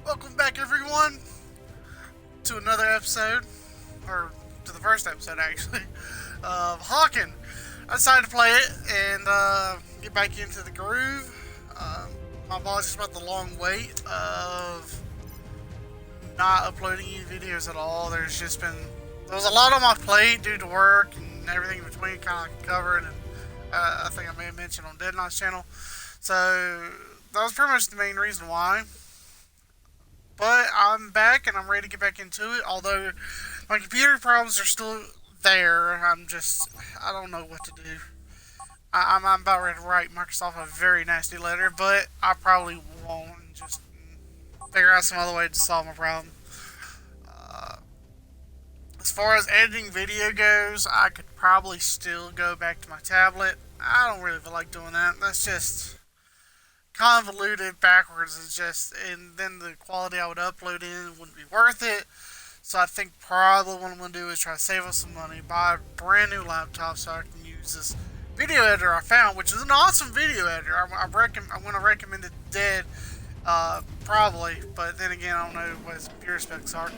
Welcome back, everyone, to another episode, or to the first episode, actually, of Hawken. I decided to play it and get back into the groove. My apologies about the long wait of not uploading any videos at all. There was a lot on my plate due to work and everything in between, kind of covered, and I think I may have mentioned on Dead Knight's channel. So that was pretty much the main reason why. But I'm back and I'm ready to get back into it. Although my computer problems are still there, I don't know what to do. I'm about ready to write Microsoft a very nasty letter, but I probably won't. Just figure out some other way to solve my problem. As far as editing video goes, I could probably still go back to my tablet. I don't really feel like doing that. That's just convoluted backwards. And then the quality I would upload in wouldn't be worth it. So I think probably what I'm going to do is try to save up some money, buy a brand new laptop so I can use this video editor I found, which is an awesome video editor. I'm going to recommend it dead, probably, but then again, I don't know what its computer specs are.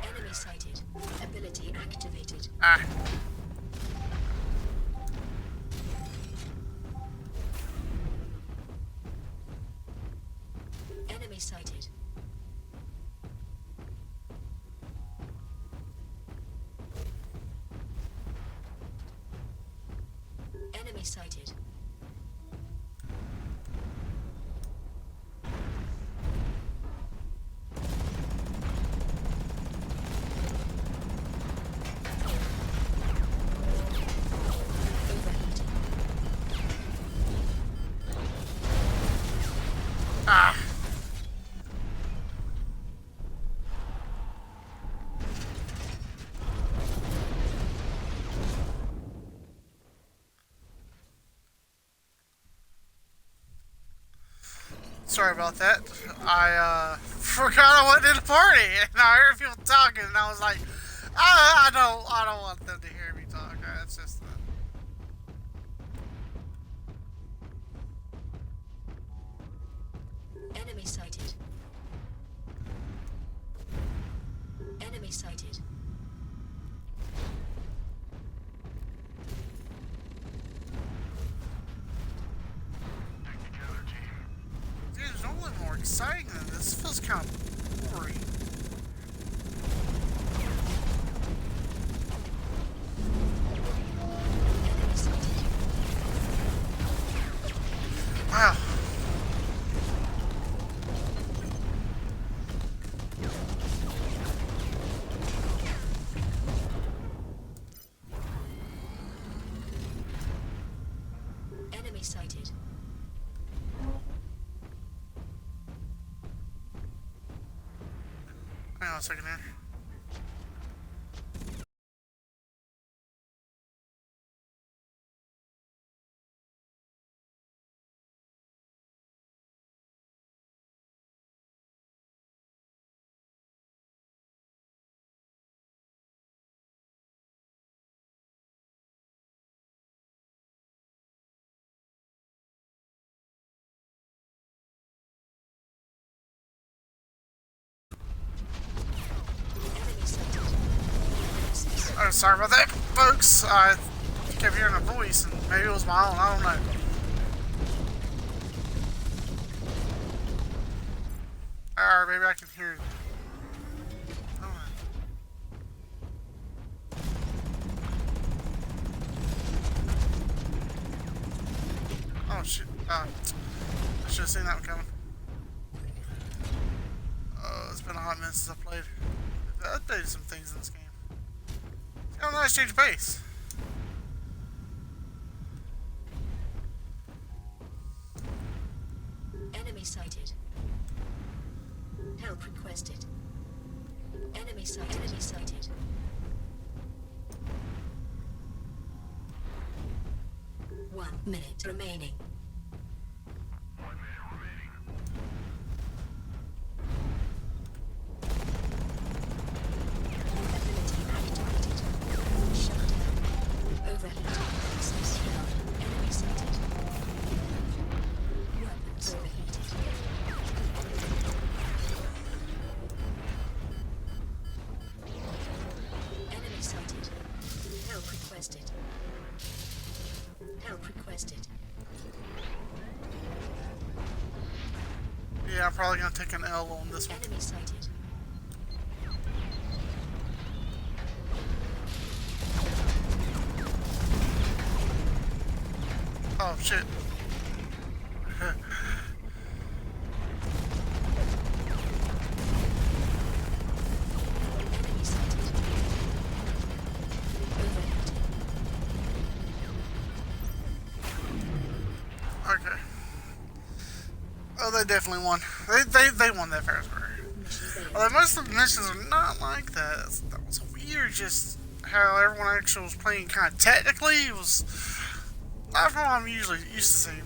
Enemy sighted. Ability activated. Enemy sighted. Enemy sighted. Sorry about that. I forgot I went to the party, and I heard people talking, and I was like, I don't want them to hear me talk. It's just Enemy sighted. Enemy sighted. Dude, it's normally more exciting than this. This feels kind of boring. Enemy sighted. Wow. Enemy sighted. Hang on a second here. Enemy sighted. Oh, sorry about that, folks. I kept hearing a voice, and maybe it was my own. I don't know. Or maybe I can hear. I don't know. Oh shit! I should have seen that one coming. It's been a hot minute since I played. I updated some things in this game. It's got a nice change of pace. Enemy sighted. Help requested. Enemy sighted. Enemy sighted. One minute remaining. Ability activated. Shut down. Overheating. Access failed. Enemy sighted. Weapons overheating. Help requested. Yeah, I'm probably gonna take an L on this one. Enemy sighted. Oh shit. Enemy sighted. Overhead. Okay. Oh, they definitely won. They won that first round. Mission failed. Although most of the missions are not like that. That was weird. Just how everyone actually was playing kind of technically. It was not from what I'm usually used to seeing.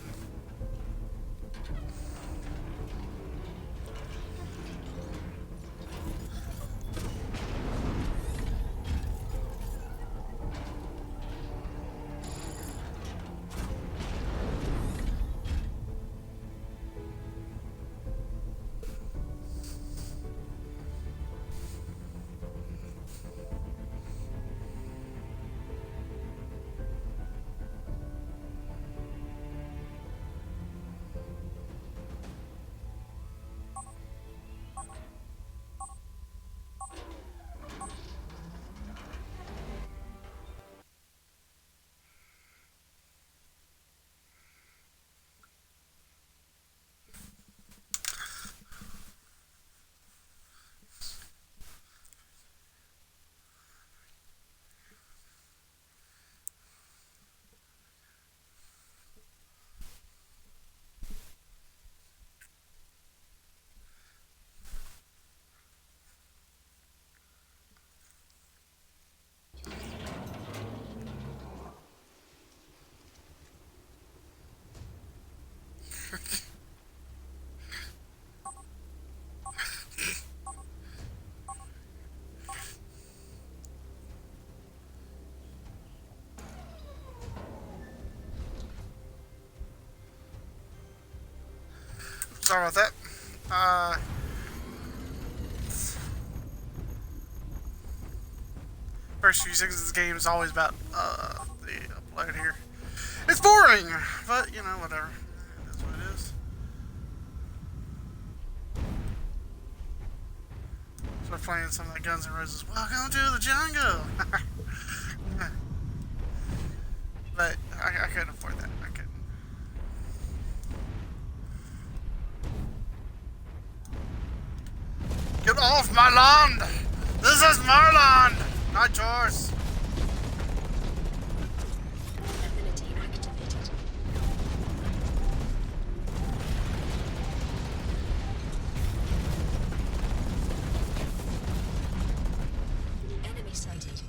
Sorry about that. First few seconds of this game is always about the upload here. It's boring, but you know, whatever. That's what it is. So we're playing some of that Guns N' Roses. Welcome to the jungle. But I couldn't afford that. I couldn't. Get off my land! This is my land, not yours. Ability activated. Enemy sighted.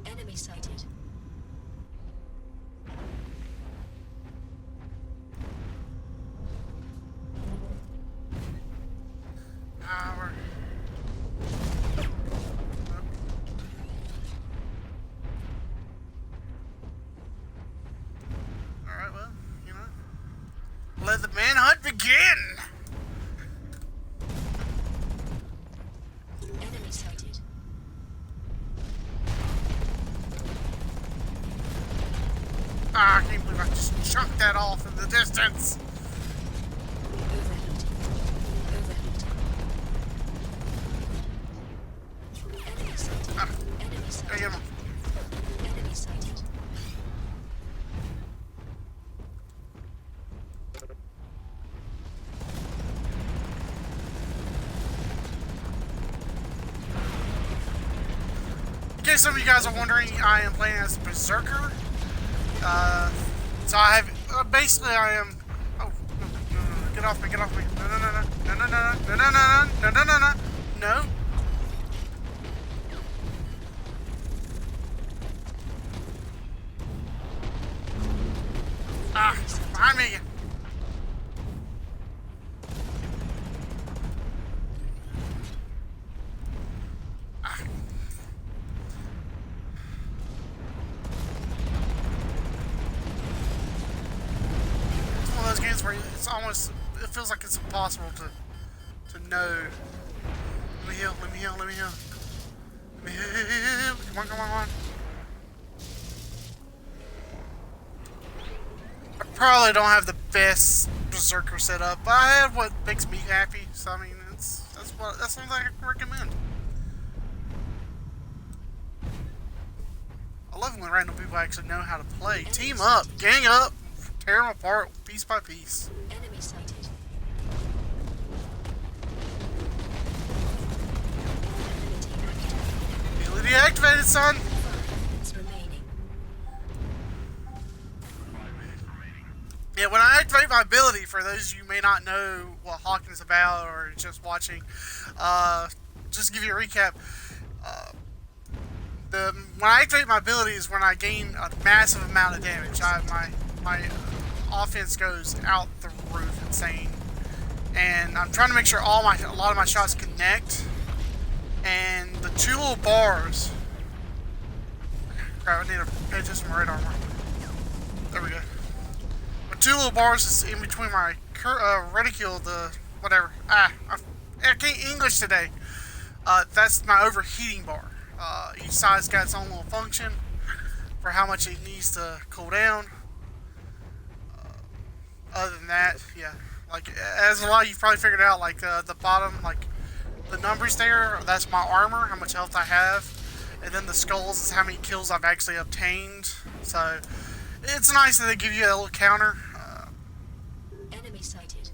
Enemy sighted. Power. Alright, well, you know. Let the manhunt begin! Enemy sighted. Ah, I can't believe I just chucked that off in the distance. Overhead. Overhead. Enemy sighted. Ah, Enemy there you sighted. go. Enemy sighted. In case some of you guys are wondering, I am playing as Berserker. So I have, basically I am, oh, no, get off me, get off me. No, no, no, no, no, no, no, no, no, no, no, no, no, no. Ah, behind me again. Ah. It's one of those games where it's almost, it feels like it's impossible to know. Let me heal, let me heal, let me heal. Let me heal. Come on, come on, come on. I probably don't have the best Berserker setup, but I have what makes me happy. So I mean, that's something I can recommend. I love it when random people actually know how to play. Team up, gang up, tear them apart piece by piece. Enemy sighted. Ability activated, son. It's remaining. Yeah, when I activate my ability, for those of you who may not know what Hawken is about or just watching, just to give you a recap, when I activate my ability is when I gain a massive amount of damage. My offense goes out the roof, insane, and I'm trying to make sure a lot of my shots connect. And the two little bars. Crap! I need to pay attention to my radar more. There we go. The two little bars is in between my reticule. The whatever. I can't English today. That's my overheating bar. Each side's got its own little function for how much it needs to cool down. Other than that, yeah, like as a lot of you've probably figured out, like the bottom, like the numbers there, that's my armor, how much health I have, and then the skulls is how many kills I've actually obtained. So it's nice that they give you a little counter. Enemy sighted.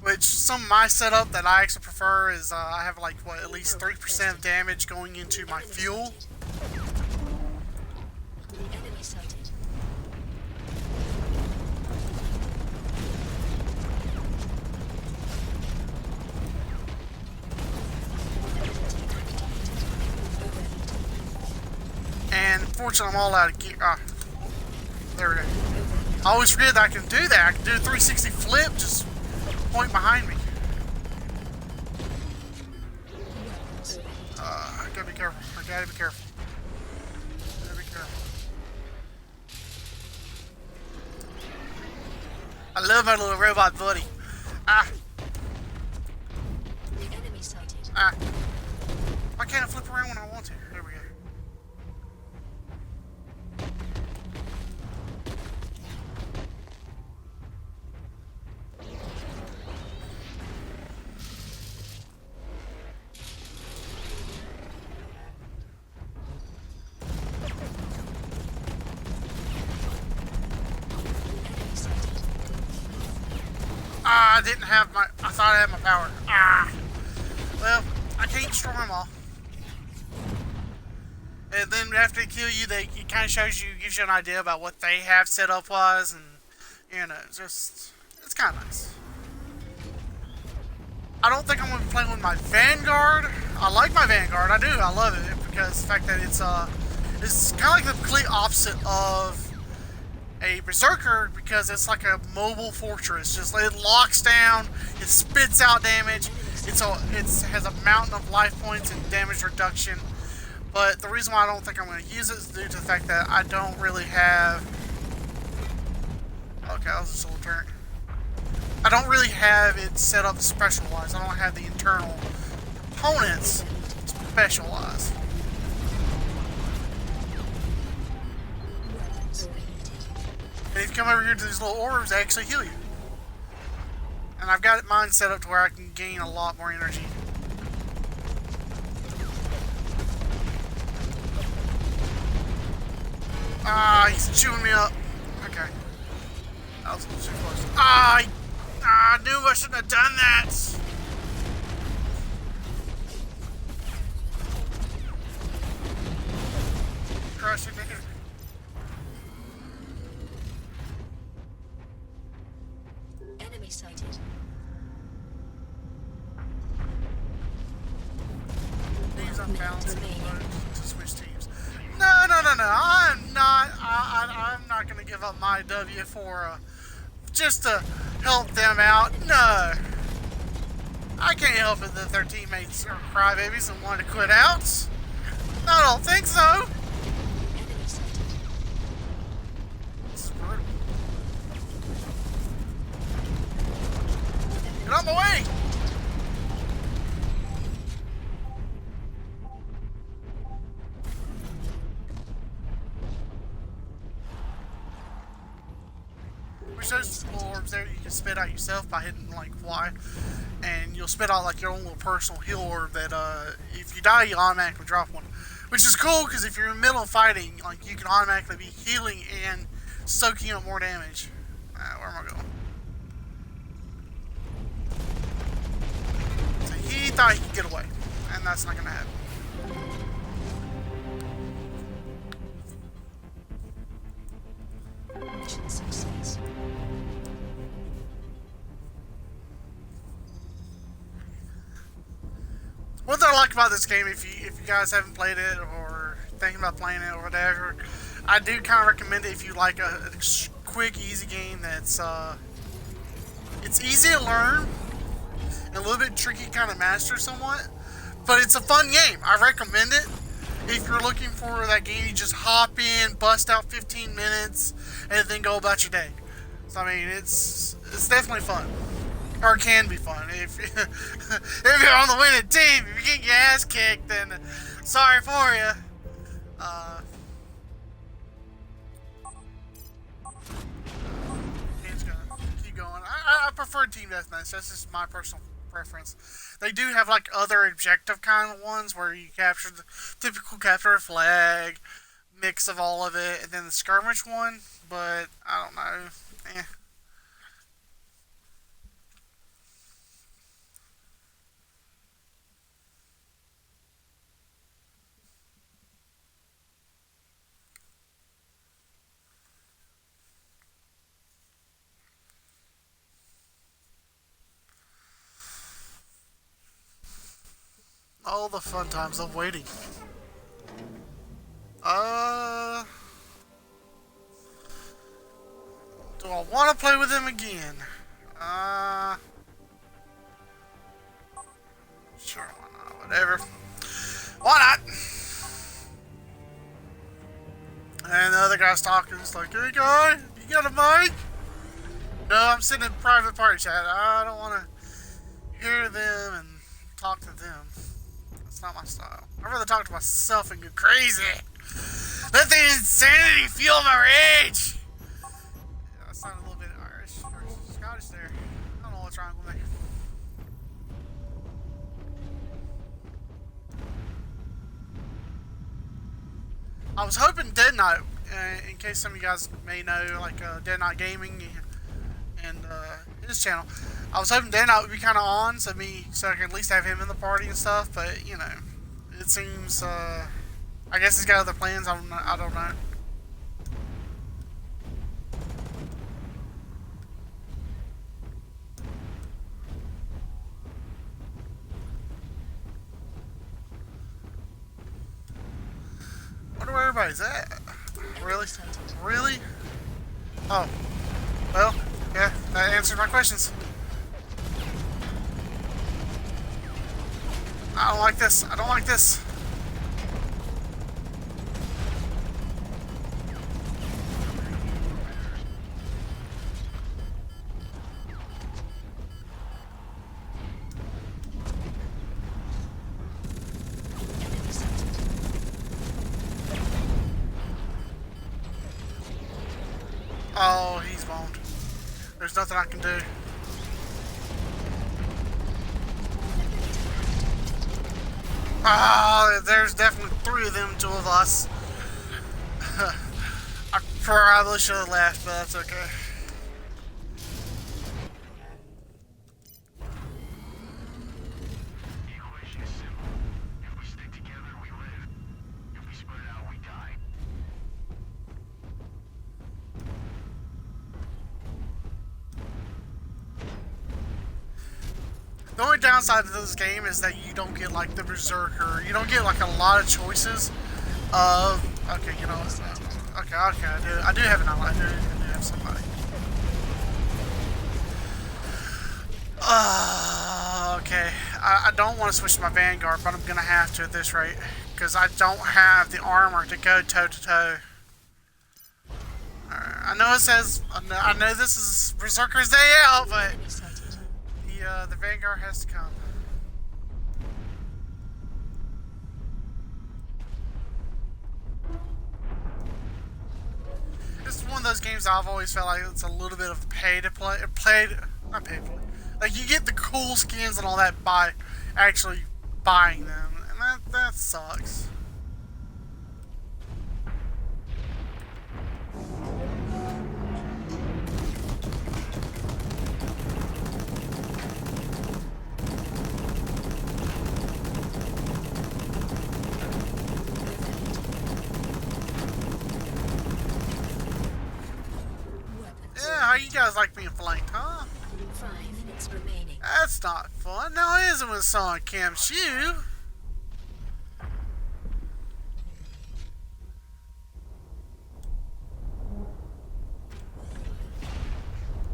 Which some of my setup that I actually prefer is I have like what, at least 3% of damage going into my fuel. Enemy sighted. And fortunately, I'm all out of gear. There we go. I always forget that I can do that. I can do a 360 flip, just point behind me. I gotta be careful. I gotta be careful. Gotta be careful. I love my little robot buddy. Enemy sighted. Why can't I flip around when I want to? There we go. I didn't have my... I thought I had my power. Well, I can't destroy them all. And then after they kill you, it kind of shows you, gives you an idea about what they have set up wise, and you know, it's kind of nice. I don't think I'm going to be playing with my Vanguard. I like my Vanguard, I do, I love it, because the fact that it's kind of like the complete opposite of a Berserker, because it's like a mobile fortress. Just it locks down, it spits out damage. It has a mountain of life points and damage reduction. But the reason why I don't think I'm going to use it is due to the fact that I don't really have... Okay, that was just a little turn. I don't really have it set up special-wise. I don't have the internal components special-wise. And if you come over here to these little orbs, they actually heal you. And I've got mine set up to where I can gain a lot more energy. He's chewing me up. Okay. That was a little too close. I knew I shouldn't have done that. Crushing me. Enemy sighted. Teams unbalanced to switch teams. No. I'm not gonna give up my W for just to help them out. No. I can't help it that their teammates are crybabies and want to quit out. I don't think so. Enemy sighted. This is brutal. Get out of my way! there's those little orbs there you can spit out yourself by hitting like Y, and you'll spit out like your own little personal heal orb that if you die you automatically drop one, which is cool because if you're in the middle of fighting, like you can automatically be healing and soaking up more damage. Where am I going? So he thought he could get away, and that's not gonna happen. Mission success. What I like about this game, if you guys haven't played it or thinking about playing it or whatever, I do kind of recommend it if you like a quick, easy game that's it's easy to learn and a little bit tricky to kind of master somewhat, but it's a fun game. I recommend it if you're looking for that game you just hop in, bust out 15 minutes, and then go about your day. So I mean, it's definitely fun. Or it can be fun. If you're on the winning team, if you get your ass kicked, then sorry for you. Game's gonna keep going. I prefer team deathmatch. That's just my personal preference. They do have like other objective kind of ones where you capture the typical capture a flag, mix of all of it, and then the skirmish one. But I don't know. Eh. All the fun times of waiting. Do I want to play with him again? Sure, why not? Whatever. Why not? And the other guy's talking. It's like, hey guy, you got a mic? No, I'm sitting in private party chat. I don't want to hear them and talk to them. That's not my style. I'd rather talk to myself and go crazy. Let the insanity fuel my rage. Yeah, that sounded a little bit Irish or Scottish there. I don't know what's wrong with me. I was hoping Dead Knight, in case some of you guys may know, like Dead Knight Gaming and his channel. I was hoping Dead Knight would be kind of on, so I can at least have him in the party and stuff. But you know, it seems I guess he's got other plans. I don't know. Wonder where everybody's at. Really? Really? Oh. Well, yeah, that answered my questions. I don't like this. I don't like this. Oh, he's boned. There's nothing I can do. Ah, there's definitely 3 of them, 2 of us. I probably should have left, but that's okay. The equation is simple. If we stick together, we live. If we spread out, we die. The only downside to this game is that you don't get like the Berserker. You don't get like a lot of choices of. Okay, you know what? Okay, I do have an ally. I do have somebody. Okay. I don't want to switch to my Vanguard, but I'm gonna have to at this rate because I don't have the armor to go toe to toe. I know it says. I know this is Berserker's Day Out, but. The Vanguard has to come. This is one of those games games, I've always felt like it's a little bit of pay to play. Not pay to play. Like, you get the cool skins and all that by actually buying them. And that sucks. Yeah, how you guys like being flanked, huh? 5 minutes remaining. That's not fun. No, it isn't when someone camps you.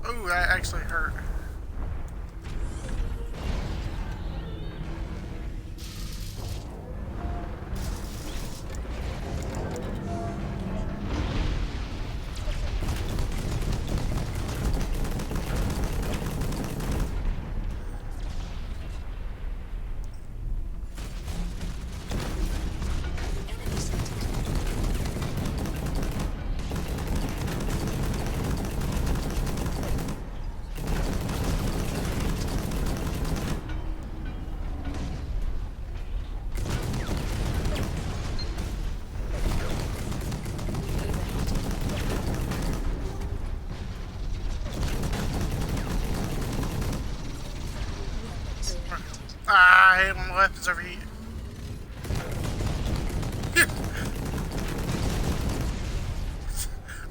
Ooh, that actually hurt. Enemy sighted. Ah, I hate when weapons overheat.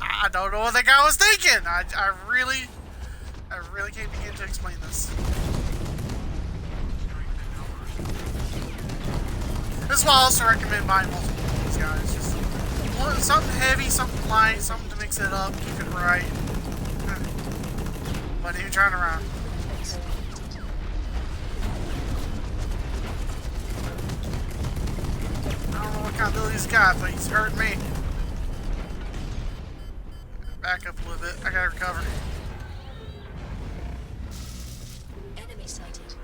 I don't know what that guy was thinking. I really can't begin to explain this. This is why I also recommend buying multiple of these guys. Just something heavy, something light, something to mix it up, keep it right. But even trying around. I don't know what kind of ability he's got, but he's hurting me. Back up a little bit. I gotta recover. Enemy sighted.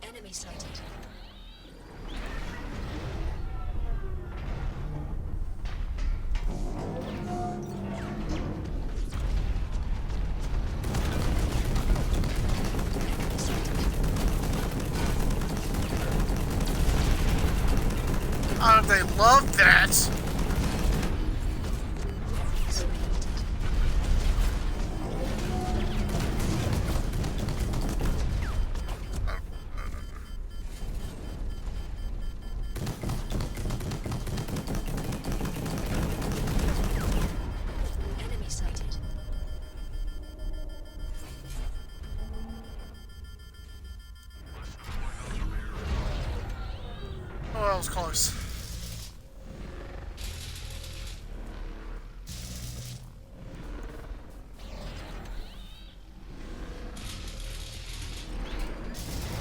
Enemy sighted. Oh, they love that. Enemy sighted. Oh, that was close. Enemy sighted.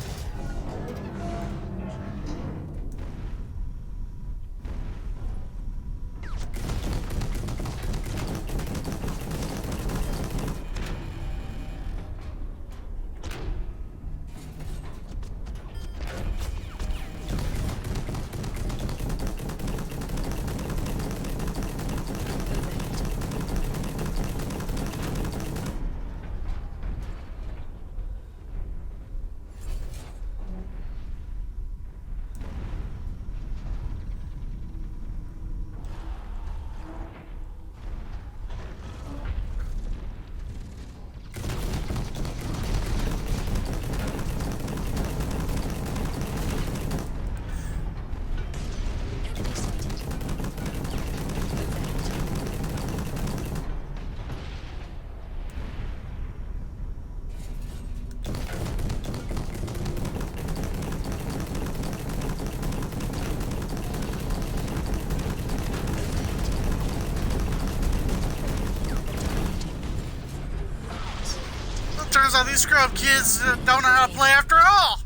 Turns out these scrub kids don't know how to play after all.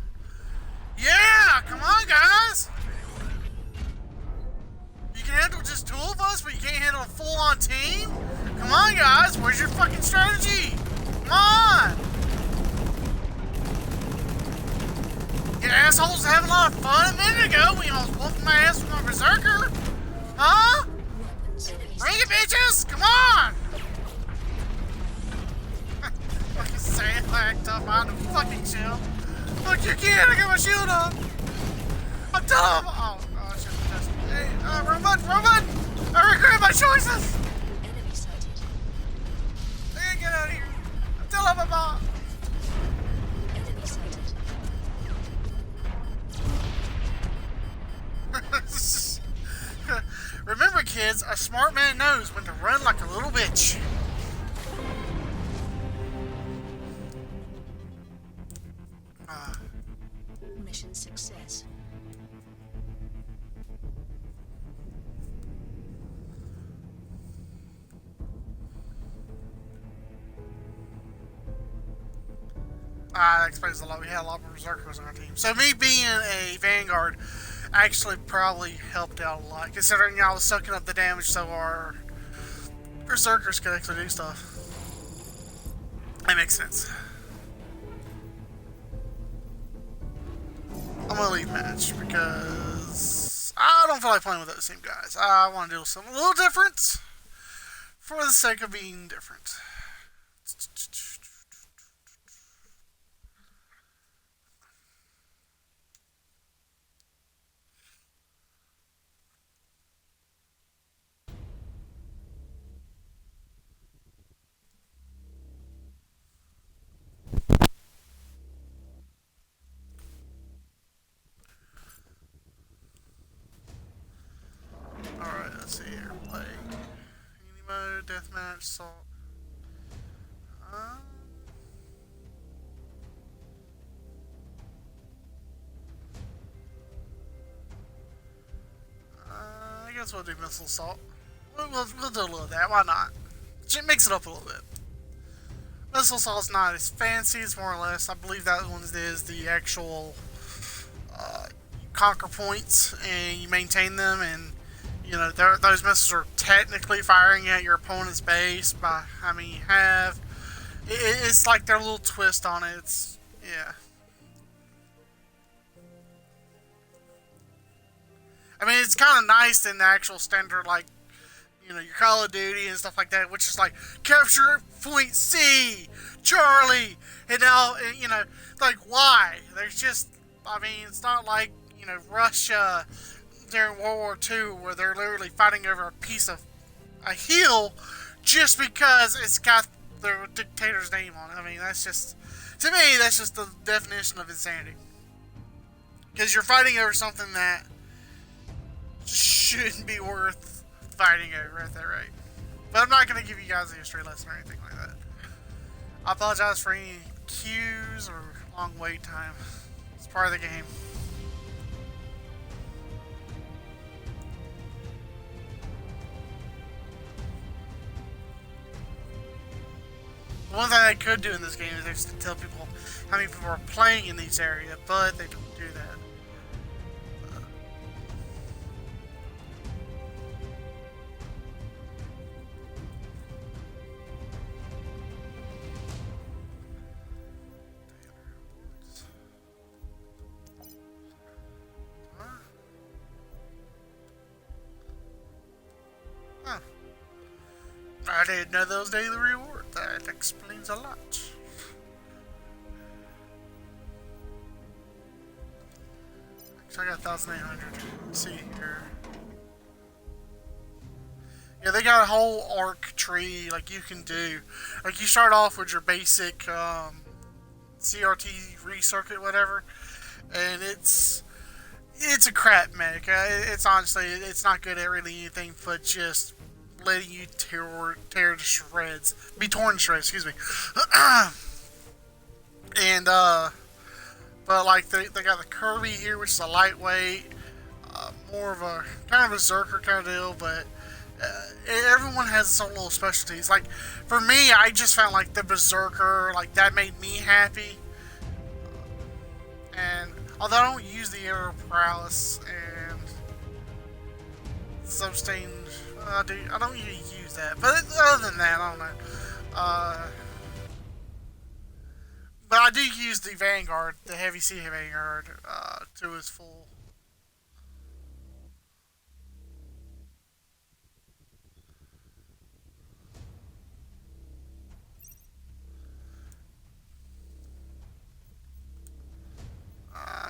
Yeah, come on, guys. You can handle just 2 of us, but you can't handle a full-on team? Come on, guys. Where's your fucking strategy? Come on. You assholes having a lot of fun a minute ago when you almost whooped my ass with my Berserker. Huh? Bring it, bitches! Come on! Fucking say it like tough on the fucking shield. Look, you can't! I got my shield on! I'm dumb! Oh, I should have just. Hey, run! I regret my choices! Enemy sighted. I gotta get out of here. I'm still on my bomb. Enemy sighted. Remember, kids, a smart man knows when to run like a little bitch. Mission success. That explains a lot. We had a lot of Berserkers on our team. So me being a Vanguard actually probably helped out a lot, considering I was sucking up the damage so our Berserkers could actually do stuff. That makes sense. I'm gonna leave match because I don't feel like playing with those same guys. I want to do something a little different for the sake of being different. Alright, let's see here. Play any mode, deathmatch, assault. I guess we'll do missile assault. We'll do a little of that. Why not? Mix it up a little bit. Missile assault's not as fancy. It's more or less. I believe that one is the actual conquer points, and you maintain them, and you know those missiles are technically firing at your opponent's base by how many you have. It's like their little twist on it. It's yeah. I mean, it's kind of nice in the actual standard, like, you know, your Call of Duty and stuff like that, which is like, capture point C, Charlie, and now, you know, like, why? There's just, I mean, it's not like, you know, Russia during World War II, where they're literally fighting over a piece of a hill just because it's got the dictator's name on it. I mean, that's just, to me, that's just the definition of insanity. Because you're fighting over something that shouldn't be worth fighting over at that rate. But I'm not going to give you guys a history lesson or anything like that. I apologize for any queues or long wait time. It's part of the game. One thing they could do in this game is just tell people how many people are playing in each area, but they don't do that. I didn't know those daily rewards. That explains a lot. So I got 1,800. Let's see here. Yeah, they got a whole arc tree like you can do. Like you start off with your basic CRT recircuit, whatever, and it's a crap mech. It's honestly it's not good at really anything but just letting you tear to shreds, be torn to shreds. Excuse me. And but like they got the Kirby here, which is a lightweight, more of a kind of a Berserker kind of deal, but. Everyone has its own little specialties. Like for me, I just found like the Berserker, like that made me happy. And although I don't use the aerial paralysis and sustain, I don't really use that. But other than that, I don't know. But I do use the Vanguard, the Heavy Sea Vanguard, to its full.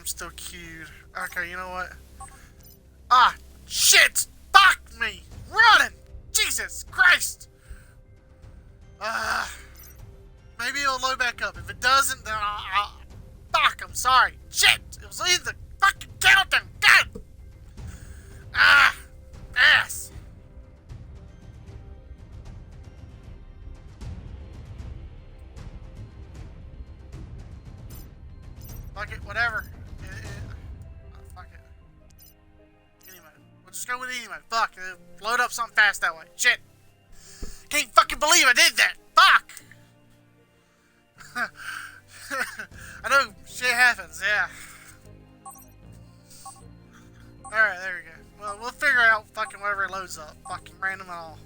I'm still queued. Okay, you know what? Ah, shit! Fuck me! Running! Jesus Christ! Maybe it'll load back up. If it doesn't, then I'll... Fuck, I'm sorry. Shit! It was in the fucking countdown! God! Ah! Ass! Fuck it, whatever. Fuck it. Any mode. We'll just go with any mode. Fuck. Load up something fast that way. Shit. Can't fucking believe I did that. Fuck. I know shit happens, yeah. Alright, there we go. Well, we'll figure out fucking whatever it loads up. Fucking random and all.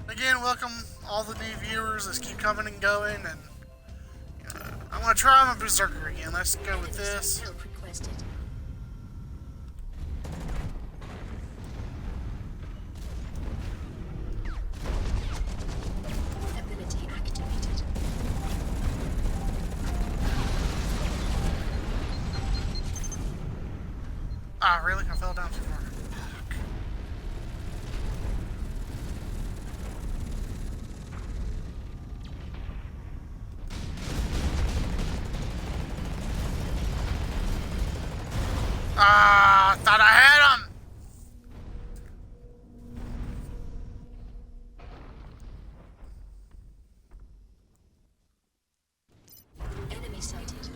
Again, welcome all the new viewers that keep coming and going, and I'm gonna try my Berserker again. Let's go with this. Help requested. Ability activated. Ah, really? I fell down too far. Fuck. Ah, I thought I had him! Enemy sighted.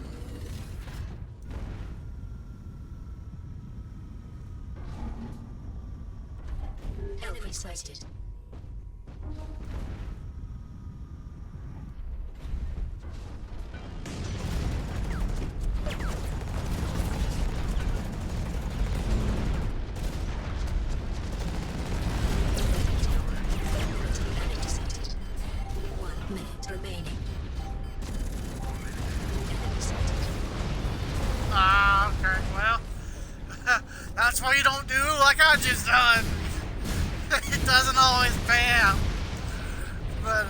Enemy sighted. Enemy sighted. 1 minute remaining. Enemy sighted. Ah, okay, well. That's why you don't do like I just done. It doesn't always pay out. But...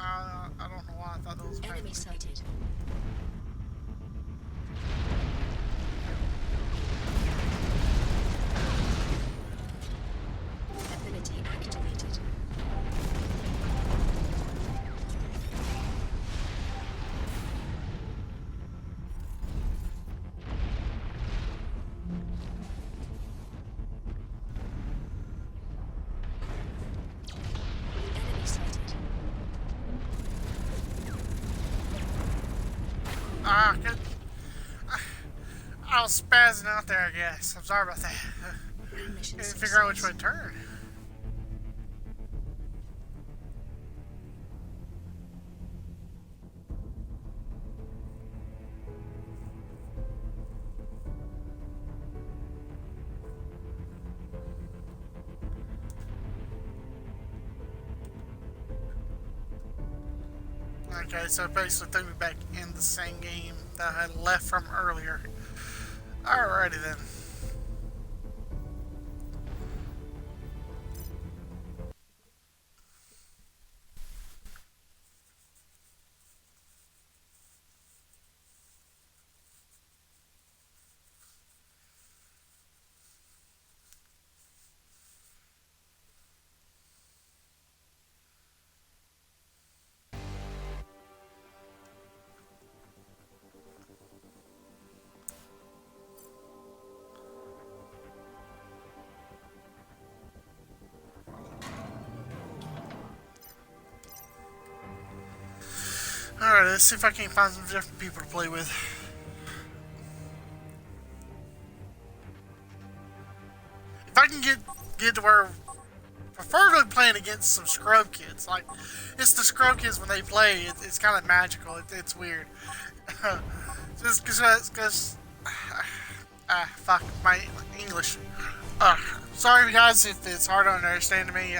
I don't know why I thought that was bad. Enemy sighted. Ability activated. Enemy sighted. Ah, good. I was spazzing out there, I guess. I'm sorry about that. Mission Didn't figure out which way success. to turn. Okay, so it basically threw me back in the same game that I had left from earlier. Alrighty then. Alright, let's see if I can find some different people to play with. If I can get to where preferably playing against some scrub kids. Like, it's the scrub kids when they play, it's kind of magical. It's weird. Just because, fuck, my English. Sorry guys if it's hard to understand to me.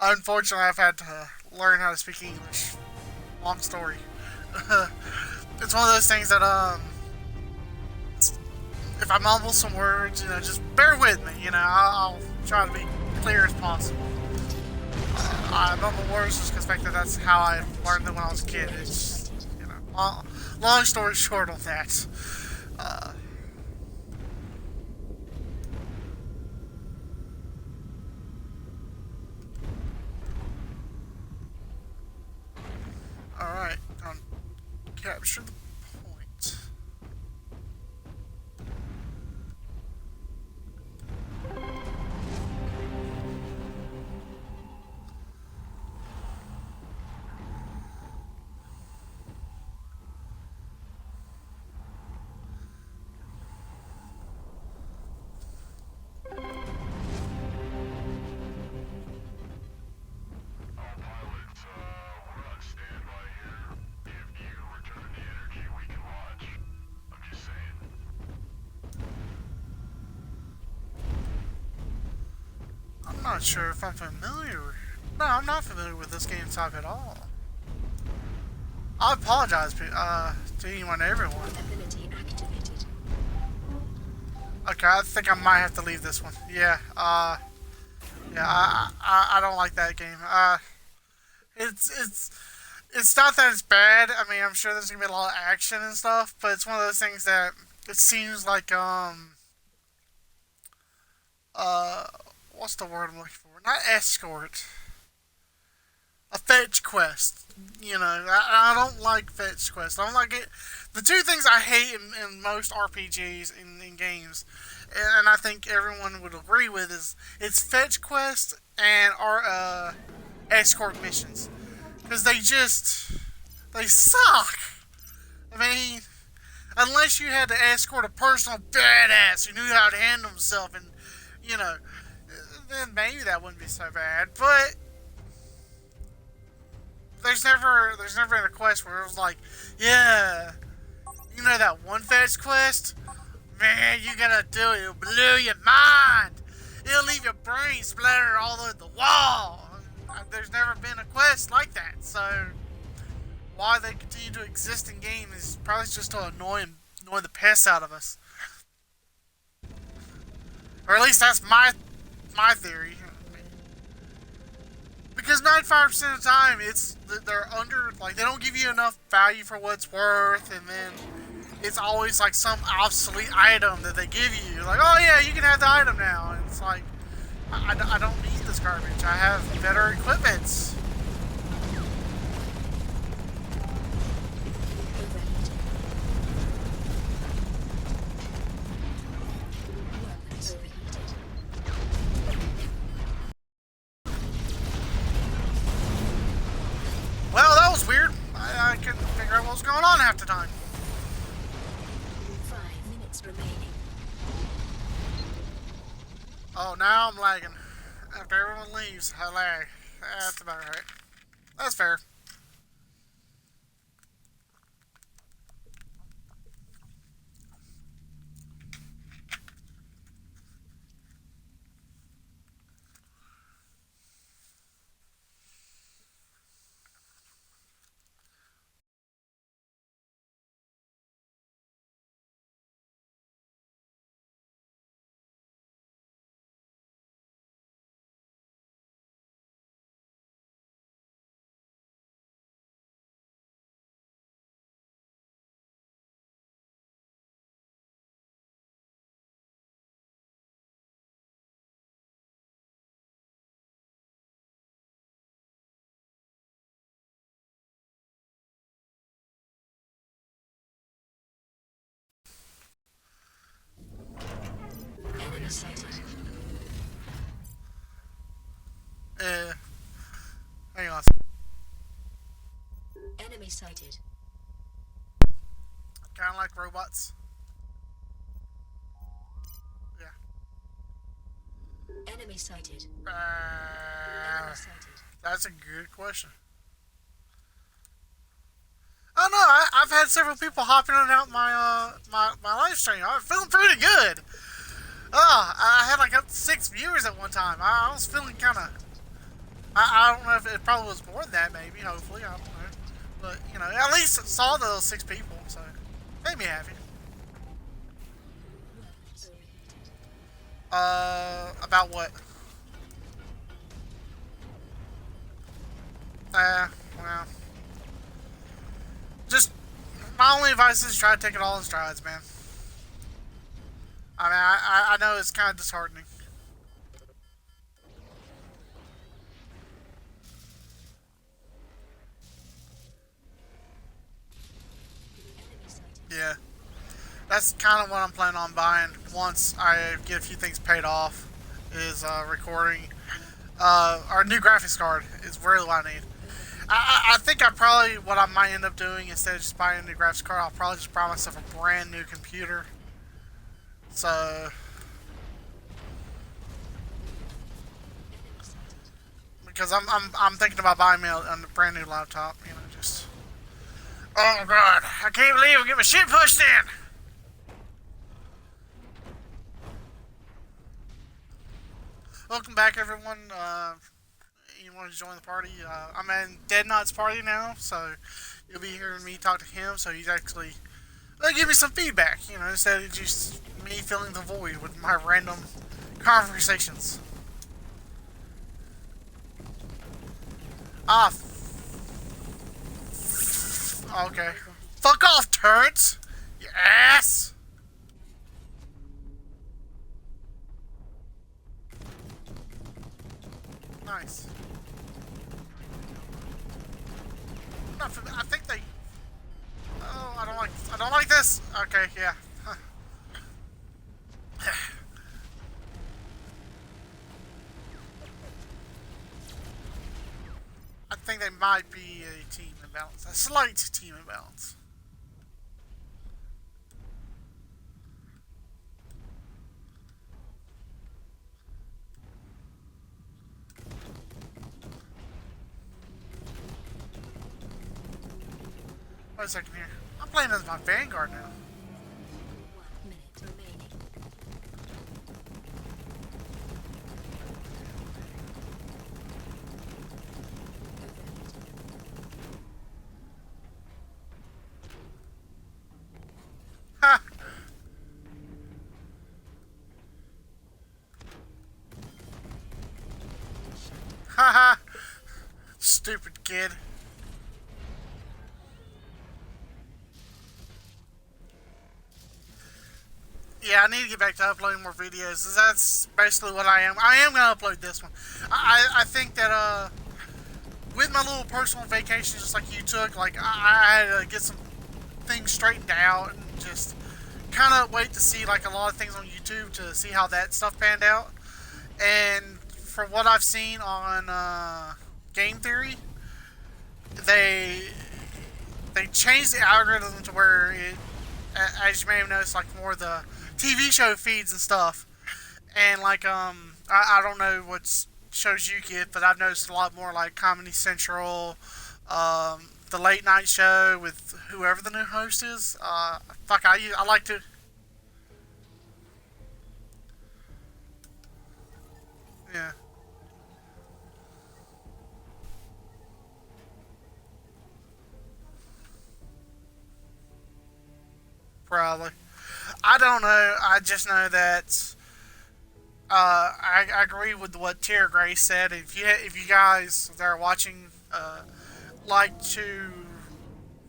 Unfortunately, I've had to learn how to speak English. Long story. It's one of those things that, if I mumble some words, you know, just bear with me, you know, I'll try to be clear as possible. I mumble words just because that's how I learned them when I was a kid. It's, you know, long story short on that. Alright, capture the point. I'm not sure if I'm familiar. No, I'm not familiar with this game type at all. I apologize to anyone and everyone. Ability activated. Okay, I think I might have to leave this one. Yeah, yeah, I don't like that game. It's not that it's bad. I mean, I'm sure there's gonna be a lot of action and stuff, but it's one of those things that it seems like what's the word I'm looking for? Not escort. A fetch quest. You know, I don't like fetch quests. I don't like it. The two things I hate in most RPGs in games, and I think everyone would agree with, is it's fetch quests and escort missions. Because they suck. I mean, unless you had to escort a personal badass who knew how to handle himself, and, you know, then maybe that wouldn't be so bad. But there's never been a quest where it was like, yeah, you know that one fetch quest? Man, you gotta do it. It'll blow your mind. It'll leave your brain splattered all over the wall. There's never been a quest like that. So why they continue to exist in game is probably just to annoy the piss out of us. Or at least that's my theory. Because 95% of the time, they're under, like, they don't give you enough value for what it's worth, and then it's always like some obsolete item that they give you. Like, oh yeah, you can have the item now. And it's like, I don't need this garbage. I have better equipment. Well, that was weird. I couldn't figure out what was going on half the time. 5 minutes remaining. Oh, now I'm lagging. After everyone leaves, I lag. That's about right. That's fair. Enemy sighted. Hang on. Enemy sighted. Kind of like robots. Yeah. Enemy sighted. Uh, Enemy sighted. that's a good question. Oh no, I've had several people hopping in and out my live stream. I'm feeling pretty good. I had like up to 6 viewers at one time. I was feeling kind of. I don't know if it probably was more than that. Maybe, hopefully, I don't know. But you know, at least saw those 6 people, so made me happy. About what? Well, just my only advice is try to take it all in strides, man. I mean, I know it's kind of disheartening. Yeah, that's kind of what I'm planning on buying once I get a few things paid off. Is recording. Our new graphics card is really what I need. I think what I might end up doing instead of just buying a new graphics card, I'll probably just buy myself a brand new computer. So, because I'm thinking about buying me a brand new laptop. You know, just. Oh god, I can't believe I'm getting my shit pushed in. Welcome back, everyone. You want to join the party? I'm in Dead Knot's party now, so you'll be hearing me talk to him. So he's actually give me some feedback, you know, instead of just me filling the void with my random conversations. Ah, okay. Fuck off, turds! You ass! Nice. I think they. Oh, I don't like this. Okay, yeah. I think they might be a team imbalance, a slight team imbalance. Wait a second here. I'm playing as my Vanguard now. 1 minute remaining. Ha! Ha ha! Stupid kid. Yeah, I need to get back to uploading more videos. That's basically what I am. I am gonna upload this one. I think that with my little personal vacation, just like you took, like I had to get some things straightened out and just kind of wait to see like a lot of things on YouTube to see how that stuff panned out. And from what I've seen on Game Theory, they changed the algorithm to where it, as you may have noticed, like more of the TV show feeds and stuff. And like I don't know what shows you get, but I've noticed a lot more like Comedy Central, the late night show with whoever the new host is. I like to. Yeah. Probably. I don't know. I just know that I agree with what Tierra Grace said. If you guys that are watching like to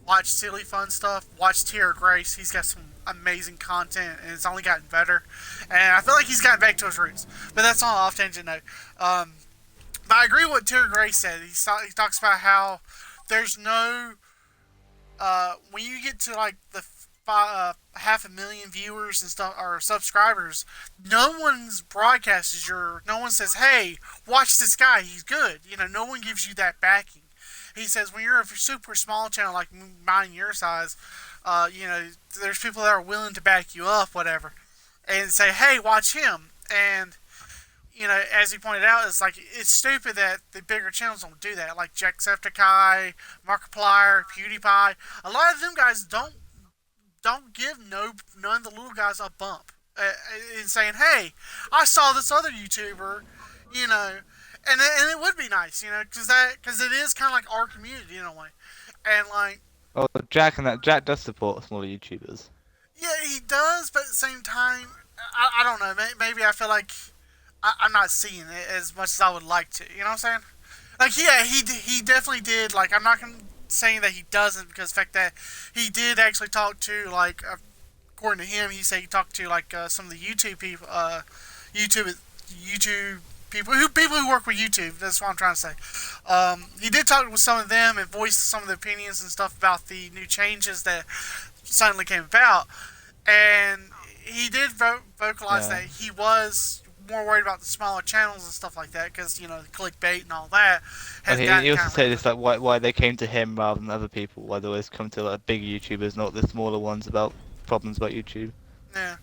watch silly fun stuff, watch Tierra Grace. He's got some amazing content, and it's only gotten better. And I feel like he's gotten back to his roots. But that's on an off tangent note. But I agree with what Tierra Grace said. He talks about how there's no when you get to like the 500,000 viewers and stuff or subscribers, no one's broadcasts no one says, hey, watch this guy, he's good. You know, no one gives you that backing. He says when you're a super small channel like mine, your size, you know, there's people that are willing to back you up, whatever, and say, hey, watch him. And you know, as you pointed out, it's like it's stupid that the bigger channels don't do that. Like Jacksepticeye, Markiplier, PewDiePie. A lot of them guys don't give none of the little guys a bump in saying, "Hey, I saw this other YouTuber," you know, and it would be nice, you know, because it is kind of like our community in a way, and like. Well, Jack does support smaller YouTubers. Yeah, he does, but at the same time, I don't know. Maybe I feel like I'm not seeing it as much as I would like to. You know what I'm saying? Like, yeah, he definitely did. Like, I'm not saying that he doesn't because the fact that he did actually talk to, like, according to him, he said he talked to like some of the YouTube people, YouTube people who work with YouTube. That's what I'm trying to say. He did talk with some of them and voice some of the opinions and stuff about the new changes that suddenly came about, and he did vocalize that he was more worried about the smaller channels and stuff like that because, you know, the clickbait and all that. He also said it's like why they came to him rather than other people. Why they always come to like big YouTubers, not the smaller ones about problems about YouTube. Yeah.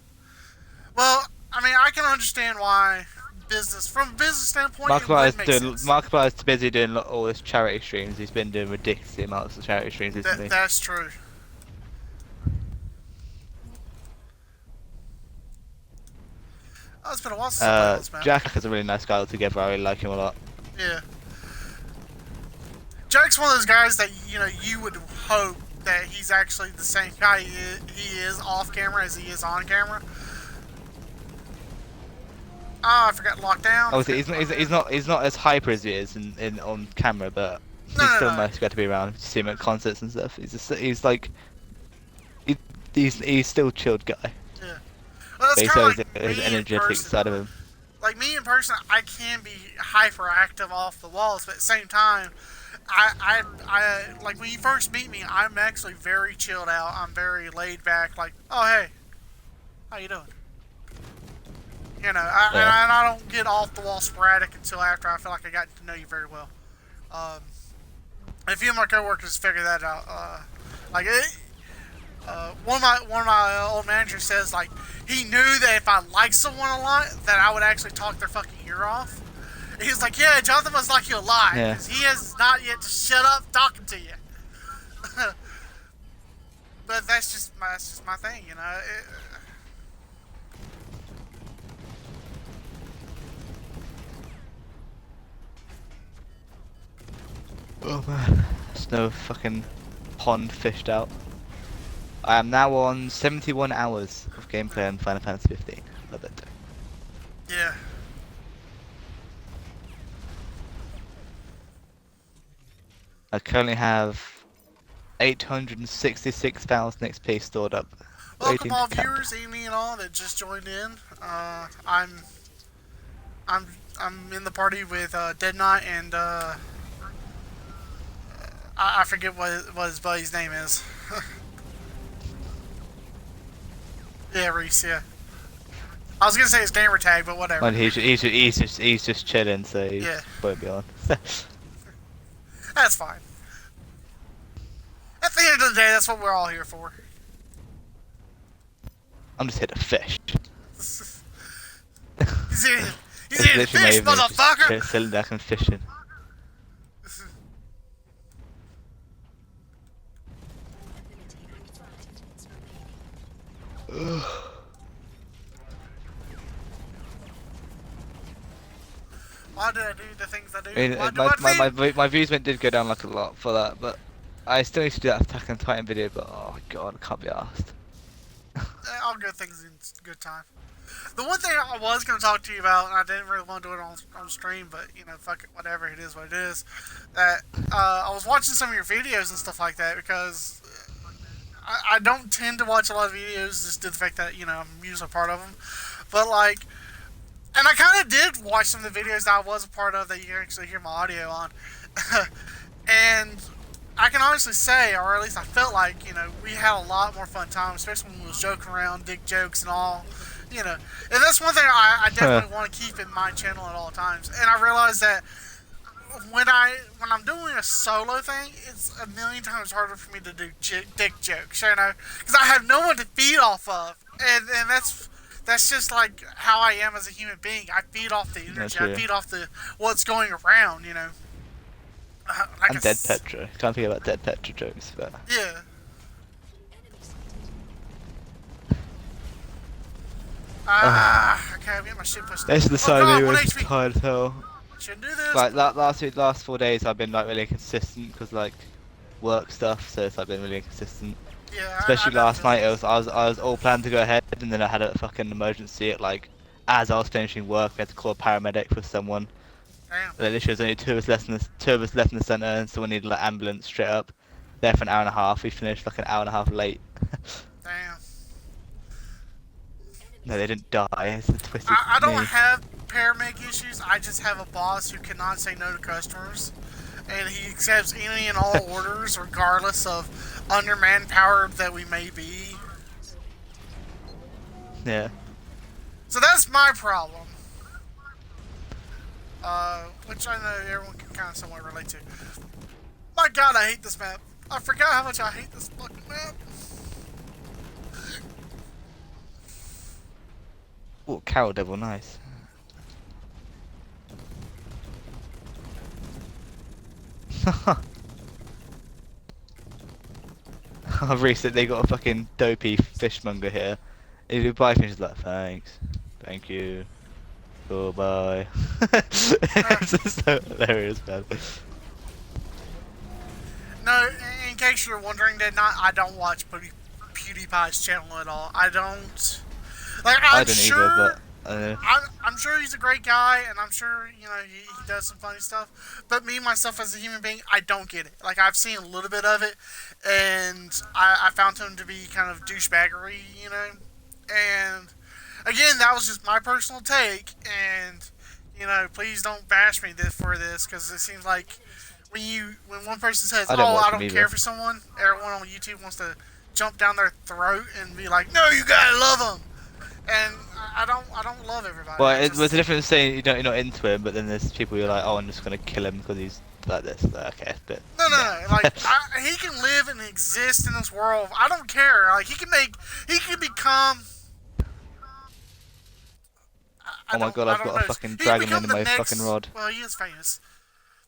Well, I mean, I can understand why from a business standpoint, Markiplier's too busy doing all his charity streams. He's been doing ridiculous amounts of charity streams recently. That's true. Oh, it's been a while since I played this, man. Jack is a really nice guy altogether. I really like him a lot. Yeah. Jack's one of those guys that, you know, you would hope that he's actually the same guy he is off camera as he is on camera. Oh, I forgot lockdown. Obviously, he's not as hyper as he is in on camera, but he's still a nice guy to be around. You see him at concerts and stuff. He's still a chilled guy. Yeah. Well, that's kind of like his energetic side of him. Like me in person, I can be hyperactive off the walls, but at the same time, I like when you first meet me, I'm actually very chilled out. I'm very laid back. Like, oh hey, how you doing? You know, and I don't get off the wall sporadic until after I feel like I got to know you very well. A few of my coworkers figured that out. One of my old managers says like he knew that if I liked someone a lot, that I would actually talk their fucking ear off. He's like, yeah, Jonathan must like you a lot because he has not yet to shut up talking to you. But that's just my thing, you know. Oh man, there's no fucking pond fished out. I am now on 71 hours of gameplay on Final Fantasy 15. Love it. Yeah. I currently have 866,000 XP stored up. Welcome all viewers, Amy and all that just joined in. I'm in the party with Dead Knight and I forget what his buddy's name is. Yeah, Reese. Yeah. I was gonna say his gamer tag, but whatever. Well, he's just chilling, so he won't be on. That's fine. At the end of the day, that's what we're all here for. I'm just here to fish. He's here to fish, motherfucker! Sitting back and fishing. Why did I do the things I do? I mean, my views did go down like a lot for that, but I still need to do that Attack on Titan video, but oh my god, I can't be asked. All good things in good time. The one thing I was going to talk to you about, and I didn't really want to do it on stream, but, you know, fuck it, whatever, it is what it is, that I was watching some of your videos and stuff like that, because I don't tend to watch a lot of videos just due to the fact that, you know, I'm usually a part of them, but, like, and I kind of did watch some of the videos that I was a part of that you can actually hear my audio on, and I can honestly say, or at least I felt like, you know, we had a lot more fun time, especially when we was joking around, dick jokes and all, you know. And that's one thing I definitely want to keep in my channel at all times. And I realized that when I'm doing a solo thing, it's a million times harder for me to do dick jokes, you know, because I have no one to feed off of, and that's That's just like how I am as a human being. I feed off the No, energy. I true. feed off the what's going around. Like And Dead Petra. Can't think about Dead Petra jokes, but yeah. Enemy sighted. Okay, I'm getting my shit pushed. this is the Oh side of god, me one where it's just HP. tired as hell. Shouldn't do this. Like last 4 days, I've been like really inconsistent because like work stuff, so it's like been really inconsistent. Yeah, I Especially know the last night, feeling. I was all planned to go ahead, and then I had a fucking emergency at like as I was finishing work. We had to call a paramedic for someone. Damn. Like, literally, there's only two of us left in the center, and someone needed like ambulance straight up. There for an hour and a half. We finished like an hour and a half late. Damn. Enemy No, they sighted. didn't die. It's the twisted I don't me. have paramedic issues. I just have a boss who cannot say no to customers, and he accepts any and all orders, regardless of undermanned power that we may be. Yeah. So that's my problem. Which I know everyone can kind of somewhat relate to. My god, I hate this map. I forgot how much I hate this fucking map. Oh, Carol Devil, nice. I've recently got a fucking dopey fishmonger here. If you buy fish, he's like, thanks, thank you, goodbye. It's just so hilarious, man. No, in case you're wondering, I don't watch PewDiePie's channel at all. I don't. Like, I I'm don't either, sure. but I'm sure he's a great guy, and I'm sure he does some funny stuff. But me myself as a human being, I don't get it. Like I've seen a little bit of it, and I found him to be kind of douchebaggery, And again, that was just my personal take, and please don't bash me for this because it seems like when one person says, I don't "Oh, watch I him don't either. care for someone," everyone on YouTube wants to jump down their throat and be like, "No, you gotta love them." And I don't love everybody. well, it was a difference saying you're not into him, but then there's people who are like, oh, I'm just gonna kill him because he's like this. Like, okay, but No, no, yeah. no. Like he can live and exist in this world. I don't care. Like he can become. Oh my god, I I've don't got a know. fucking He can dragon become under the my next. fucking rod. Well, he is famous.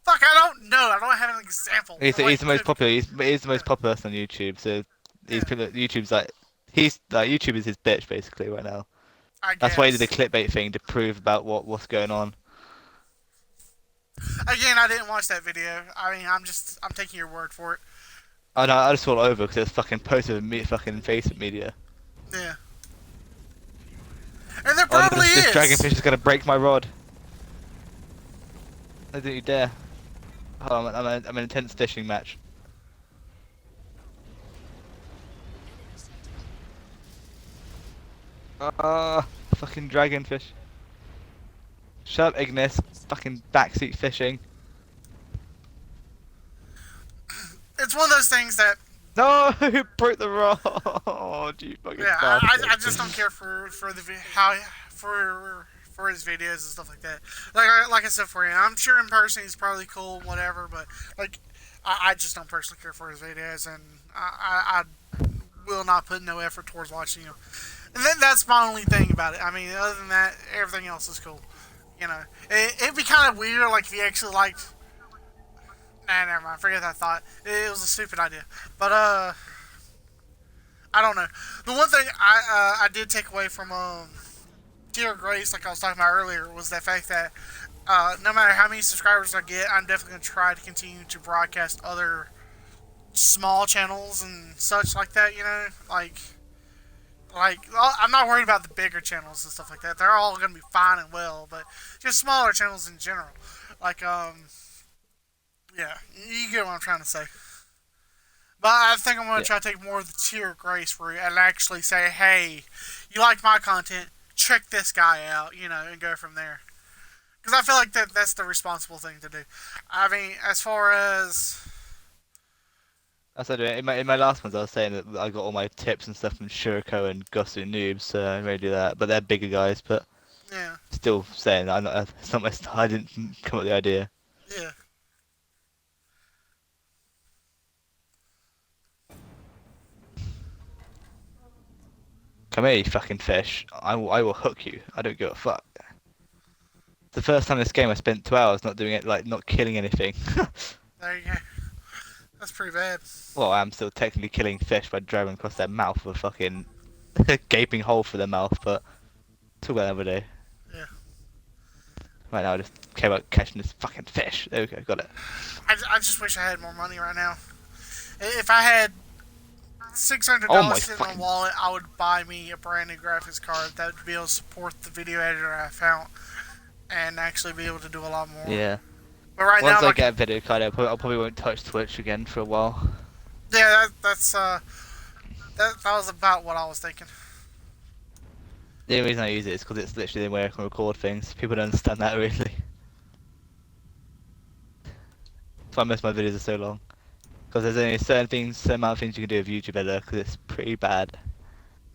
Fuck, I don't know. I don't have an example. He's the most popular. He's the Yeah, most popular person on YouTube. So yeah. YouTube's like YouTube is his bitch basically right now. I That's why he did the guess. clickbait thing to prove about what's going on. Again, I didn't watch that video. I mean, I'm taking your word for it. I know, I just saw it over because it was fucking posted in fucking Facebook media. Yeah. And there Oh, probably this is. dragonfish is gonna break my rod. I don't you dare. Oh, I'm an intense fishing match. Enemy sighted. Ah, fucking dragonfish. Shut up, Ignis. Fucking backseat fishing. It's one of those things that No, who broke the rod? You fucking yeah, bastard. I just don't care for the how for his videos and stuff like that. Like I said for him, I'm sure in person he's probably cool, whatever. But like, I just don't personally care for his videos, and I will not put no effort towards watching him. And then that's my only thing about it. I mean, other than that, everything else is cool. It'd be kind of weird, like if he actually liked. Nah, never mind. Forget that thought. It was a stupid idea. But I don't know. The one thing I did take away from Tier Grace, like I was talking about earlier, was the fact that no matter how many subscribers I get, I'm definitely going to try to continue to broadcast other small channels and such like that. I'm not worried about the bigger channels and stuff like that. They're all going to be fine and well, but just smaller channels in general. Like yeah, you get what I'm trying to say. But I think I'm going Yeah. to try to take more of the Tier Grace route and actually say, hey, you like my content, check this guy out, and go from there. Because I feel like that's the responsible thing to do. I mean, as far as... I said in my last ones, I was saying that I got all my tips and stuff from Shuriko and Gustu Noobs, so I may do that. But they're bigger guys, but Yeah, still saying that it's not my style. I didn't come up with the idea. yeah. Come here, you fucking fish. I will hook you. I don't give a fuck. The first time in this game I spent 2 hours not doing it, like not killing anything. There you go. That's pretty bad. Well, I'm still technically killing fish by driving across their mouth with a fucking gaping hole for their mouth, but talk about that another day. Yeah. Right now I just care about catching this fucking fish. There we go, got it. I just wish I had more money right now. If I had $600 Oh my in my fucking- wallet, I would buy me a brand new graphics card that would be able to support the video editor I found and actually be able to do a lot more. Yeah. But right Once now, I get a video card, I probably won't touch Twitch again for a while. yeah, that was about what I was thinking. The only reason I use it is because it's literally the way I can record things. People don't understand that really. That's why most of my videos are so long. Because there's only certain amount of things you can do with YouTube editor, because it's pretty bad.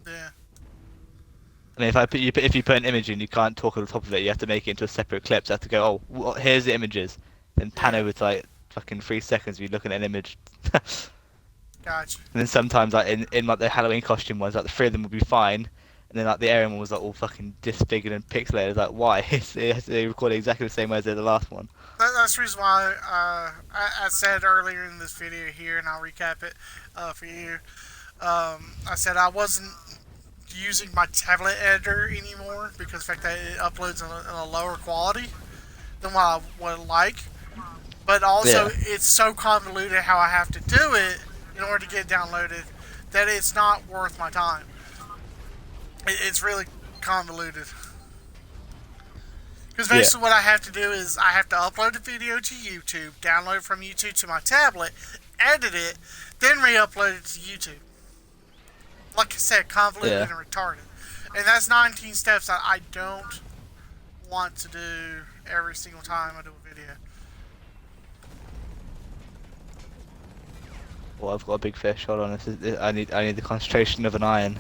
Yeah. I mean, if you put an image in, you can't talk on the top of it. You have to make it into a separate clip. So you have to go, oh, well, here's the images, then pan over to like fucking 3 seconds. If you're looking at an image. Gotcha. And then sometimes, like in like the Halloween costume ones, like the 3 of them would be fine, and then like the Aryan one was like all fucking disfigured and pixelated. It's like, why? They recorded exactly the same way as they did the last one. That's the reason why I said earlier in this video here, and I'll recap it for you. I said I wasn't using my tablet editor anymore because of the fact that it uploads in a lower quality than what I would like. But also, Yeah. it's so convoluted how I have to do it in order to get it downloaded that it's not worth my time. It's really convoluted. Because basically what I have to do is I have to upload the video to YouTube, download it from YouTube to my tablet, edit it, then re-upload it to YouTube. Like I said, convoluted Yeah. and retarded. And that's 19 steps that I don't want to do every single time I do a video. Well, I've got a big fish. Hold on, I need the concentration of an iron.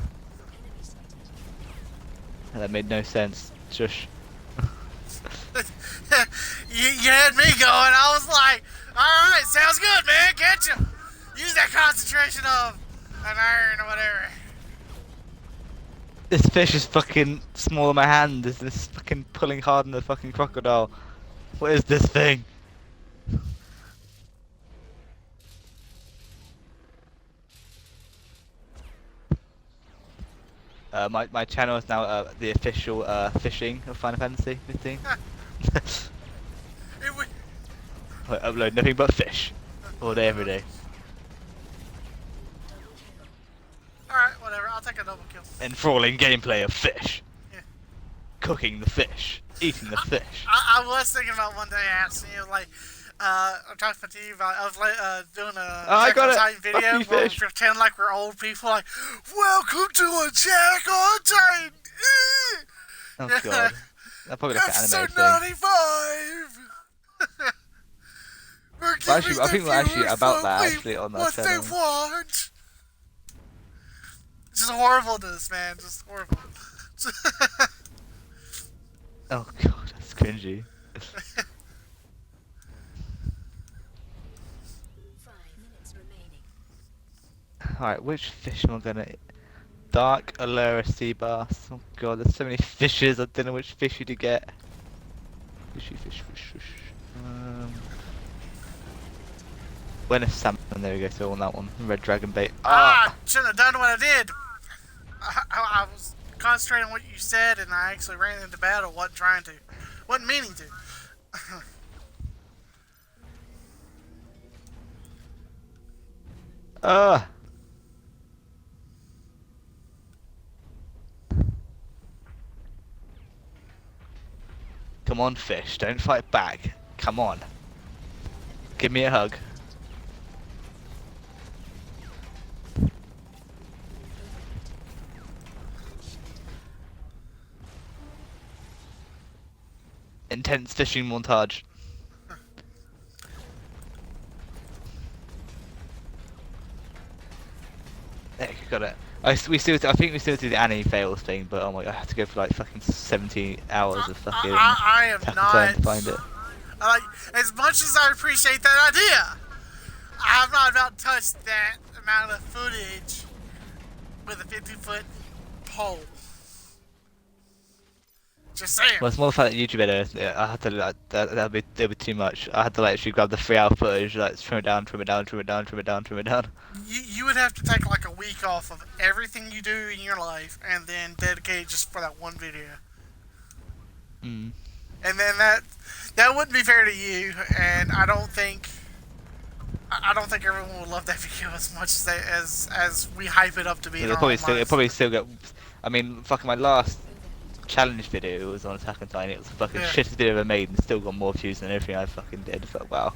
That made no sense. Shush. you had me going. I was like, alright, sounds good, man. Get you. Use that concentration of an iron or whatever. This fish is fucking small in my hand. This is fucking pulling hard on the fucking crocodile. What is this thing? My channel is now the official fishing of Final Fantasy 15. It would, I upload nothing but fish all day, every day. alright, whatever. I'll take a double kill. Enthralling gameplay of fish. Yeah. Cooking the fish. Eating the fish. I was thinking about one day asking you, like, I'm talking to you about, I was doing a I Attack got on it. Titan Fuck video you, where we fish. pretend like we're old people, like, welcome to Attack on Titan! Oh god. That's probably like an Episode anime thing. 95! We're Well, actually, giving I think the we're actually viewers about that what actually on that what channel. they want! Just horribleness, man. Just horrible. Oh god, that's cringy. 5 minutes remaining. Alright, which fish am I gonna eat? Dark Allura sea bass. Oh god, there's so many fishes, I don't know which fishy to get. Fishy, fish. When a salmon, there we go, so I want that one. Red dragon bait. Shouldn't have done what I did. I was concentrating on what you said, and I actually ran into battle. Wasn't meaning to. Ah! Come on, fish, don't fight back. Come on. Give me a hug. Intense fishing montage. There, you got it. I think we still do the anime fails thing, but oh my god, I have to go for like fucking 70 hours of fucking I am Attack on not. Titan to find it. Like, as much as I appreciate that idea, I'm not about to touch that amount of footage with a 50-foot hole. Just saying. Well, it's more the fact that YouTube editor, yeah, I had to like that'd be too much. I had to like actually grab the 3 hour footage, like trim it down, trim it down, trim it down, trim it down, trim it down. You would have to take like a week off of everything you do in your life and then dedicate just for that one video. Mm. And then that wouldn't be fair to you, and I don't think everyone would love that video as much as we hype it up to be. It'll probably still get. I mean, fucking my last challenge video was on Attack on Titan. It was the fucking Yeah. shittest video ever made, and still got more views than everything I fucking did. It's like, wow.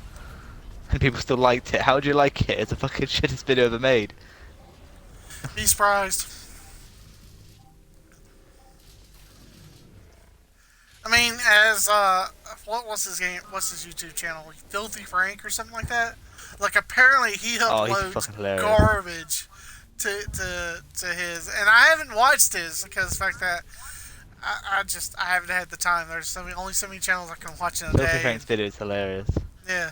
And people still liked it. How would you like it? It's a fucking shittest video ever made. Be surprised. I mean, as what's his YouTube channel? Filthy Frank or something like that. Like apparently he He's uploads fucking hilarious. garbage to his, and I haven't watched his because of the fact that I haven't had the time. There's only so many channels I can watch in a Filthy day. Frank's video is hilarious. Yeah.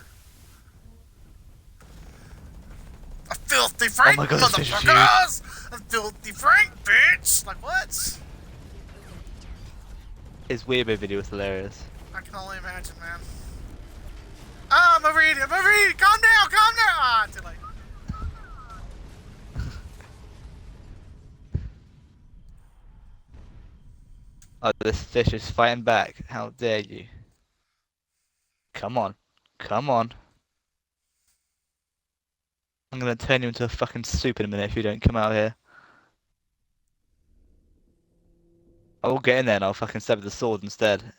A filthy Frank, my God, this fish is motherfuckers! A filthy Frank, bitch! Like what? His Weirdo video was hilarious. I can only imagine, man. Ah, I'm overeating! I'm overeating! Calm down! Calm down! Ah, too late. Oh, this fish is fighting back. How dare you? Come on. Come on. I'm gonna turn you into a fucking soup in a minute if you don't come out here. I will get in there and I'll fucking stab with the sword instead.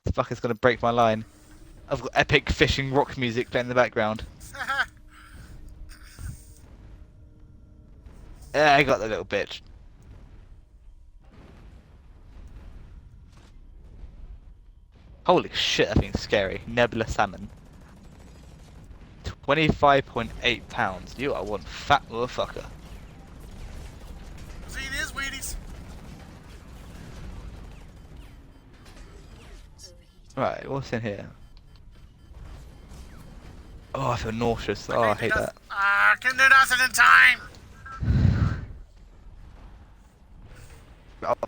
This fucker's gonna break my line. I've got epic fishing rock music playing in the background. Yeah, I got the little bitch. Holy shit, that thing's scary. Nebula salmon. 25.8 pounds. You are one fat motherfucker. See, it is Wheaties. Right, what's in here? Oh, I feel nauseous. Oh, I hate that. Ah, can do nothing in time.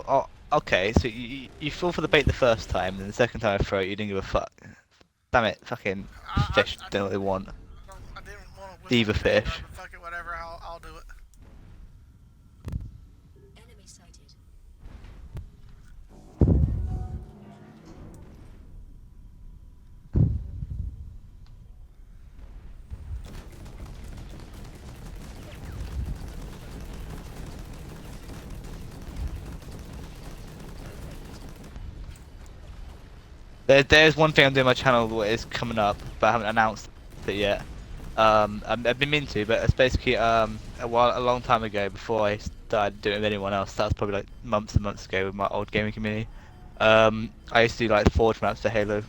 Oh, okay, so you fall for the bait the first time, and then the second time I throw it, you didn't give a fuck. Damn it, fucking fish don't know what they want. I didn't want to Diva fish. But fuck it, whatever. I'll do it. Enemy sighted. There's one thing I'm doing on my channel that is coming up, but I haven't announced it yet. I've been meaning to, but it's basically a long time ago, before I started doing it with anyone else. That was probably like months and months ago with my old gaming community. I used to do like Forge maps for Halo,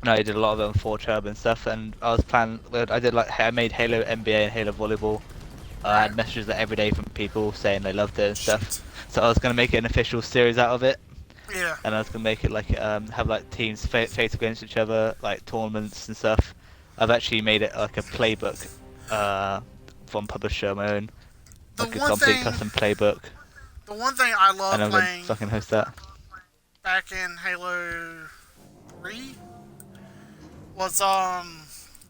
and I did a lot of it on Forge Hub and stuff. And I was planning, I made Halo NBA and Halo Volleyball. I had messages every day from people saying they loved it and stuff. So I was gonna make it an official series out of it. Yeah. And I was gonna make it like have like teams face against each other, like tournaments and stuff. I've actually made it like a playbook from publisher of my own, The like a one complete thing, custom playbook, the one thing I love and I'm gonna playing fucking host that. back in Halo 3 was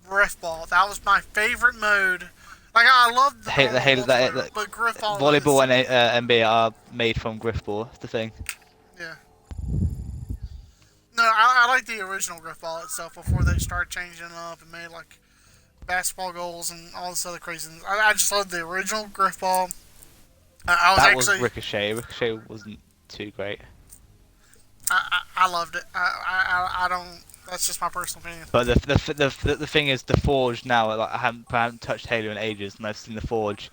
Griffball. That was my favorite mode. Like I loved the Halo, but Griffball Volleyball is, and NBA are made from Griffball. That's the thing. yeah. No, I like the original Griffball itself before they started changing it up and made like basketball goals and all this other craziness. I just loved the original Griffball. That was Ricochet. Ricochet wasn't too great. I loved it. I don't. That's just my personal opinion. But the thing is, the Forge now, like I haven't touched Halo in ages, and I've seen the Forge,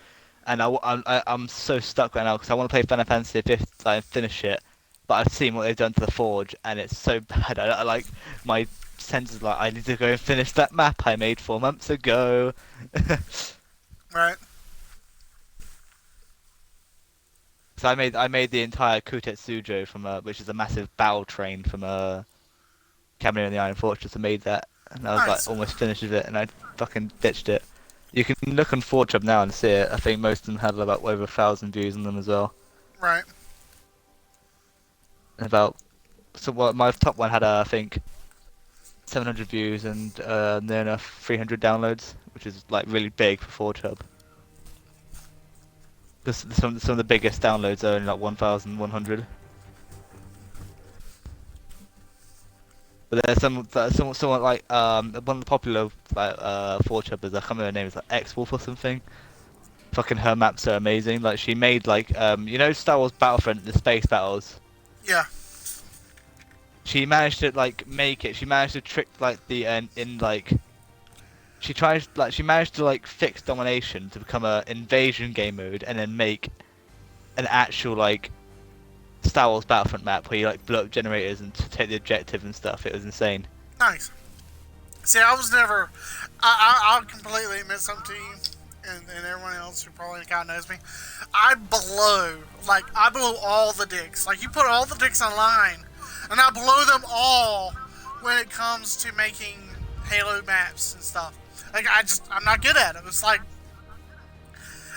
and I'm so stuck right now because I want to play Final Fantasy 5 and finish it, but I've seen what they've done to the Forge, and it's so bad. I like my senses like I need to go and finish that map I made 4 months ago. Right. So I made the entire Kutetsujo from which is a massive battle train from Cabinet in the Iron Fortress. I made that and I was Nice. like almost finished with it, and I fucking ditched it. You can look on 4chan now and see it. I think most of them had about over 1,000 views on them as well. Right. And about my top one had I think 700 views and near enough 300 downloads, which is like really big for 4chan. Because some of the biggest downloads are only like 1,100. But there's someone like one of the popular like 4chabbers, I can't remember her name, is like X Wolf or something. Fucking her maps are amazing. Like she made like you know Star Wars Battlefront, the space battles. Yeah. She managed to like make it. She managed to trick like the in like. She managed to like fix domination to become a invasion game mode, and then make an actual like Star Wars Battlefront map where you like blow up generators and take the objective and stuff. It was insane. Nice. See, I was never. I'll completely admit something to you, and everyone else who probably kind of knows me. I blow all the dicks. Like, you put all the dicks online, and I blow them all when it comes to making Halo maps and stuff. Like, I'm not good at it. It's like,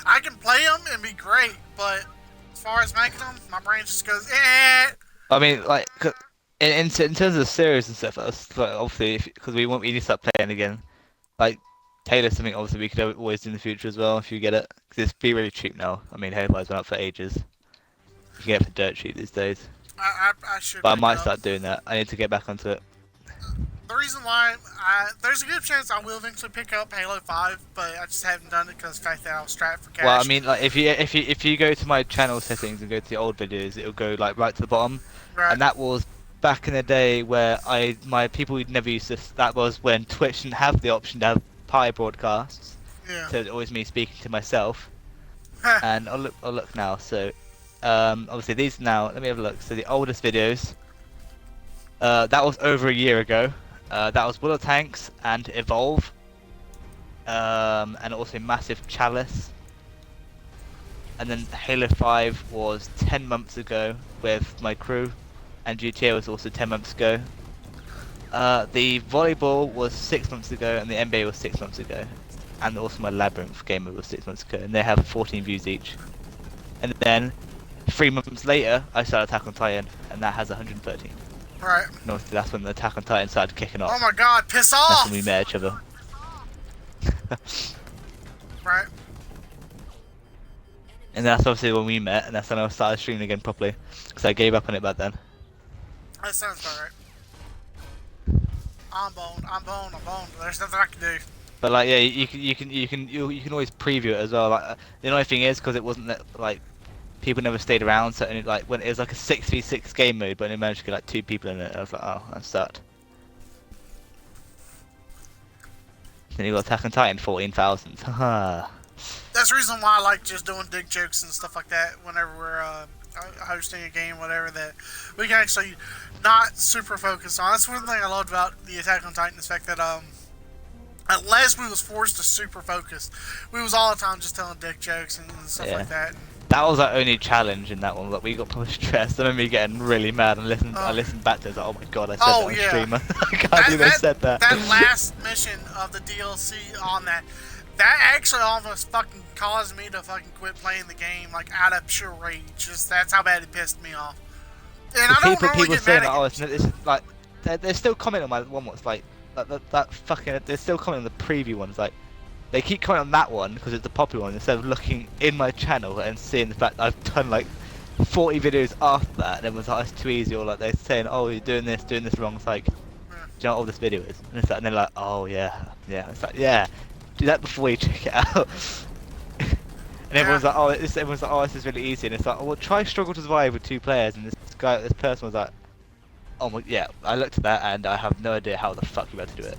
I can play them and be great, but as far as making them, my brain just goes, eh. I mean, like, in terms of the series and stuff, that's like, obviously, because we need to start playing again. Like, Halo's something obviously we could always do in the future as well if you get it. Because it's be really cheap now. I mean, Halo's been out for ages. You can get it for dirt cheap these days. I should. But I pick might it up. start doing that. I need to get back onto it. The reason why there's a good chance I will eventually pick up Halo 5, but I just haven't done it because of the fact that I was strapped for cash. Well, I mean, like if you go to my channel settings and go to the old videos, it'll go like right to the bottom. Right. And that was back in the day where my people who'd never used this. That was when Twitch didn't have the option to have pie broadcasts. Yeah. So it's always me speaking to myself. And I'll look now. So obviously these now. Let me have a look. So the oldest videos. That was over a year ago. That was Willow Tanks and Evolve. And also Massive Chalice. And then Halo 5 was 10 months ago with my crew. And GTA was also 10 months ago. The volleyball was 6 months ago, and the NBA was 6 months ago. And also my Labyrinth game was 6 months ago, and they have 14 views each. And then 3 months later, I started Attack on Titan, and that has 113. Right. And obviously that's when the Attack on Titan started kicking off. Oh my god, piss That's off! when we met each other. Right. And that's obviously when we met, and that's when I started streaming again properly, because I gave up on it back then. That sounds about right. I'm boned. There's nothing I can do. But like, yeah, you can always preview it as well. Like, the only thing is, because it wasn't that, like, people never stayed around. So it, like when it was like a 6v6 game mode, but it managed to get like 2 people in it. I was like, oh, that sucked. Then you got Attack on Titan 14,000. Haha. That's the reason why I like just doing dick jokes and stuff like that whenever we're hosting a game, whatever, that we can actually not super focus on. That's one thing I loved about the Attack on Titan, is the fact that unless we was forced to super focus, we was all the time just telling dick jokes and stuff like that. That was our only challenge in that one. Like, we got probably stressed. I remember me getting really mad and I listened back to it. Like, oh my god, I said that on stream. I can't believe I said that. That last mission of the DLC on that actually almost fucking caused me to fucking quit playing the game, like, out of pure rage. Just that's how bad it pissed me off. And I don't normally get mad at it. It's like they're still commenting on my one. What's like that fucking. They're still commenting on the preview ones. Like, they keep commenting on that one because it's the popular one, instead of looking in my channel and seeing the fact that I've done like 40 videos after that, and everyone's like, it's too easy, or like they're saying, oh, you're doing this wrong. It's like, do you know what all this video is? And it's like, and they're like, oh yeah. It's like, yeah, do that before you check it out. And everyone's like, oh, this is really easy, and it's like, oh, well, try Struggle to Survive with 2 players, and this person was like, oh my, yeah, I looked at that and I have no idea how the fuck you're about to do it.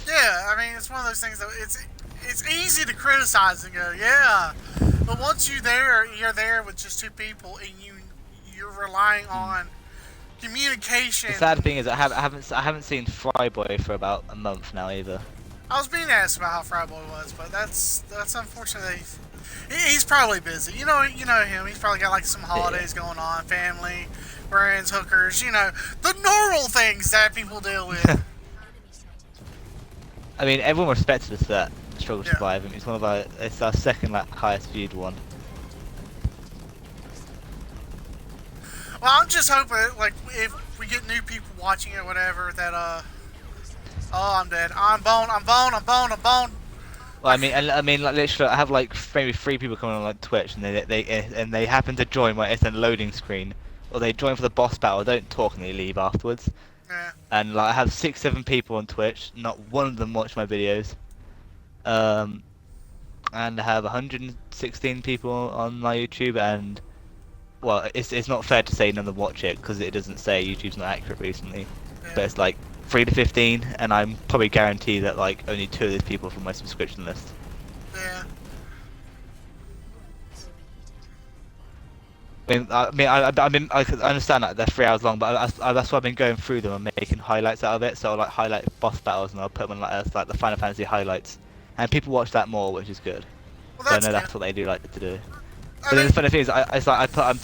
Yeah, I mean, it's one of those things that it's easy to criticize and go, yeah, but once you're there with just 2 people and you're relying on communication. The sad thing is I haven't seen Fryboy for about a month now either. I was being asked about how Fryboy was, but that's unfortunate. He's probably busy. You know him. He's probably got like some holidays going on, family, friends, hookers. You know, the normal things that people deal with. I mean, everyone respected us for that struggle to Yeah. survive. I mean, it's our second like highest viewed one. Well, I'm just hoping, like, if we get new people watching it, or whatever, that oh, I'm dead. I'm bone. I'm bone. I'm bone. I'm bone. Well, I mean, like literally, I have like maybe 3 people coming on like Twitch, and they happen to join when it's a loading screen, or they join for the boss battle, don't talk, and they leave afterwards. Yeah. And like I have 6, 7 people on Twitch, not one of them watch my videos. And I have 116 people on my YouTube, and well, it's not fair to say none of them watch it because it doesn't say YouTube's not accurate recently, Yeah. but it's like 3 to 15, and I'm probably guarantee that like only 2 of those people are from my subscription list. Yeah. I understand that they're 3 hours long, but that's why I've been going through them and making highlights out of it. So I'll like highlight boss battles and I'll put them like as like the Final Fantasy highlights, and people watch that more, which is good. Well, So I that's know good. that's what they do like to do. I But then mean, the funny thing is,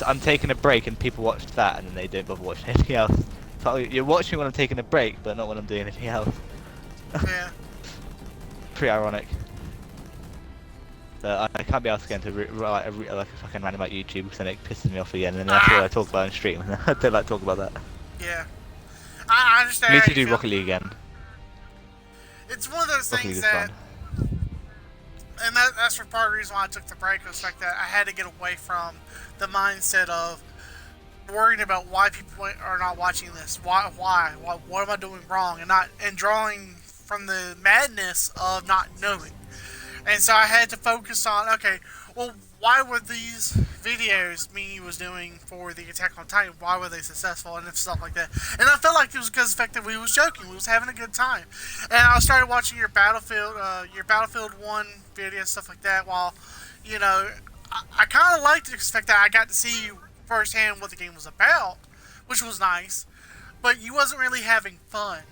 I'm taking a break and people watch that and then they don't bother watching anything else. So you're watching when I'm taking a break, but not when I'm doing anything else. yeah. Pretty ironic. But I can't be asked again to like a fucking rant about YouTube because then it pisses me off again, and then that's what I talk about on stream. I don't like talking about that. Yeah. I understand. We need how to you do feel. Rocket League again. It's one of those Rocket things League is that, fun. and that's for part of the reason why I took the break, was the fact that I had to get away from the mindset of worrying about why people are not watching this. Why? What am I doing wrong? And drawing from the madness of not knowing. And so I had to focus on, okay, well, why were these videos me was doing for the Attack on Titan, why were they successful and stuff like that? And I felt like it was because of the fact that we was joking, we was having a good time. And I started watching your Battlefield 1 video, stuff like that, while, you know, I kind of liked the fact that I got to see firsthand what the game was about, which was nice, but you wasn't really having fun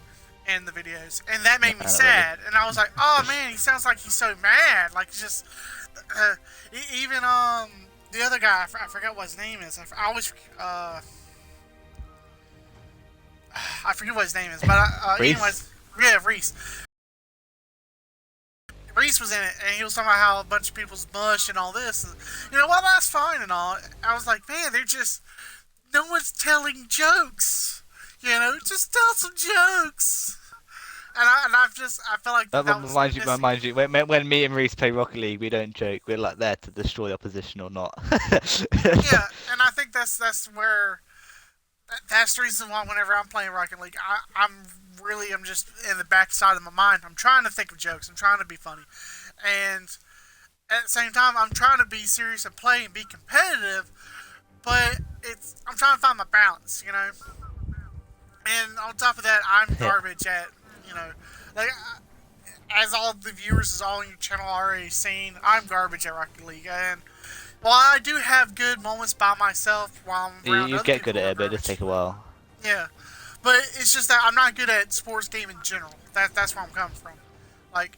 in the videos, and that made me sad. And I was like, oh man, he sounds like he's so mad. Like, it's just even the other guy, I forgot what his name is. I always I forget what his name is, but anyways, yeah, Reese. Reese was in it, and he was talking about how a bunch of people's mush and all this. And, you know, well, that's fine and all. I was like, man, no one's telling jokes. You know, just tell some jokes. And I feel like that was Mind you, when me and Reese play Rocket League, we don't joke. We're like there to destroy the opposition or not. Yeah, and I think that's the reason why whenever I'm playing Rocket League, I'm just in the back side of my mind. I'm trying to think of jokes. I'm trying to be funny, and at the same time, I'm trying to be serious and play and be competitive. But I'm trying to find my balance, you know. And on top of that, I'm garbage at, you know, like, as all the viewers, as all on your channel already seen, I'm garbage at Rocket League. And while I do have good moments by myself while I'm around you other get people good who are at it, but it does garbage. take a while. Yeah, but it's just that I'm not good at sports game in general. That's where I'm coming from. Like,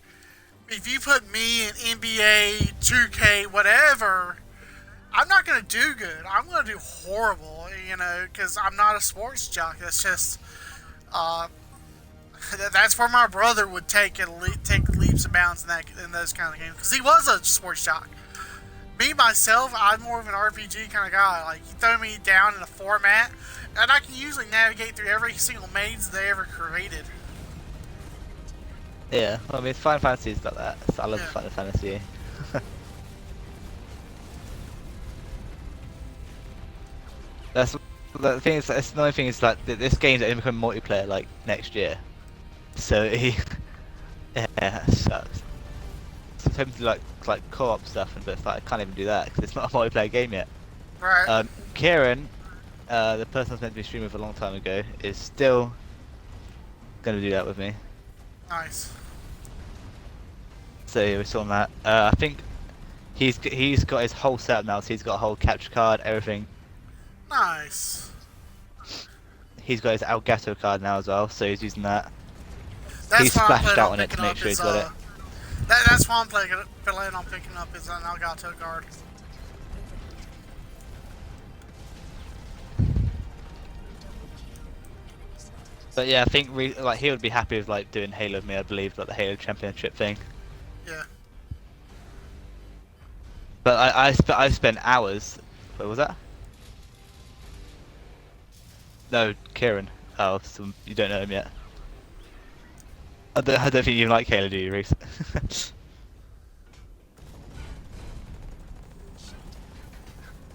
if you put me in NBA, 2K, whatever, I'm not going to do good. I'm going to do horrible, you know, because I'm not a sports jock. That's just, that's where my brother would take leaps and bounds in those kind of games, because he was a sports jock. Me, myself, I'm more of an RPG kind of guy. Like, you throw me down in a format, and I can usually navigate through every single maze they ever created. Yeah, well, I mean, Final Fantasy is like that. So I love Yeah. Final Fantasy. That's the thing. That's another thing is like this game's only become multiplayer like next year. So yeah, it sucks. So it's hoping to do like co-op stuff, but it's like I can't even do that because it's not a multiplayer game yet. Right. Kieran, the person I was meant to be streaming with a long time ago, is still gonna do that with me. Nice. So we're still on that. I think he's got his whole setup now. So he's got a whole capture card, everything. Nice. He's got his Elgato card now as well, so he's using that. That's He's why I'm splashed planning out on on it to picking make up sure his, he's got it. That's why I'm planning on picking up his Elgato card. But yeah, I think like he would be happy with like doing Halo with me. I believe like the Halo Championship thing. Yeah. But I've spent hours. What was that? No, Kieran. Oh, you don't know him yet. I don't think you like Halo, do you, Reese?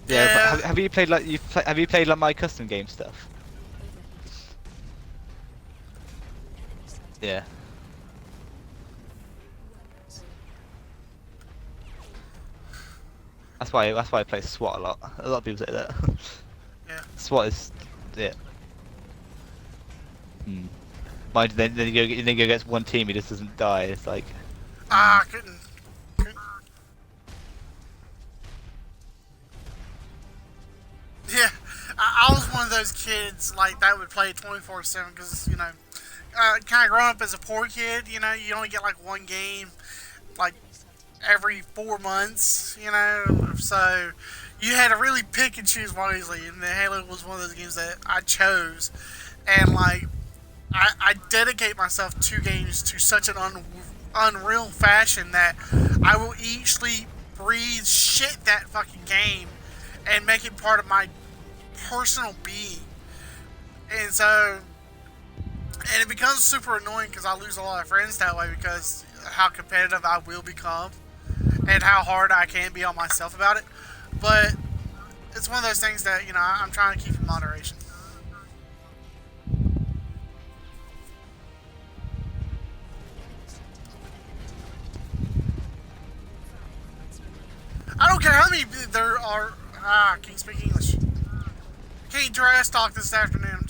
Yeah, but Yeah. have you played like have you played like my custom game stuff? Yeah. That's why I play SWAT a lot. A lot of people say that. Yeah. SWAT is yeah. Hmm. Mind you, then you go against one team, he just doesn't die. It's like Ah, I couldn't. Yeah, I was one of those kids like that would play 24/7 because you know, kind of growing up as a poor kid, you know, you only get like one game, like every 4 months, you know, so you had to really pick and choose wisely. And the Halo was one of those games that I chose, and like I dedicate myself to games to such an unreal fashion that I will eat, sleep, breathe, shit that fucking game, and make it part of my personal being. And so, and it becomes super annoying because I lose a lot of friends that way because how competitive I will become and how hard I can be on myself about it. But it's one of those things that, you know, I'm trying to keep in moderation. I don't care how many there are. Ah, can you speak English? Can't trash talk this afternoon.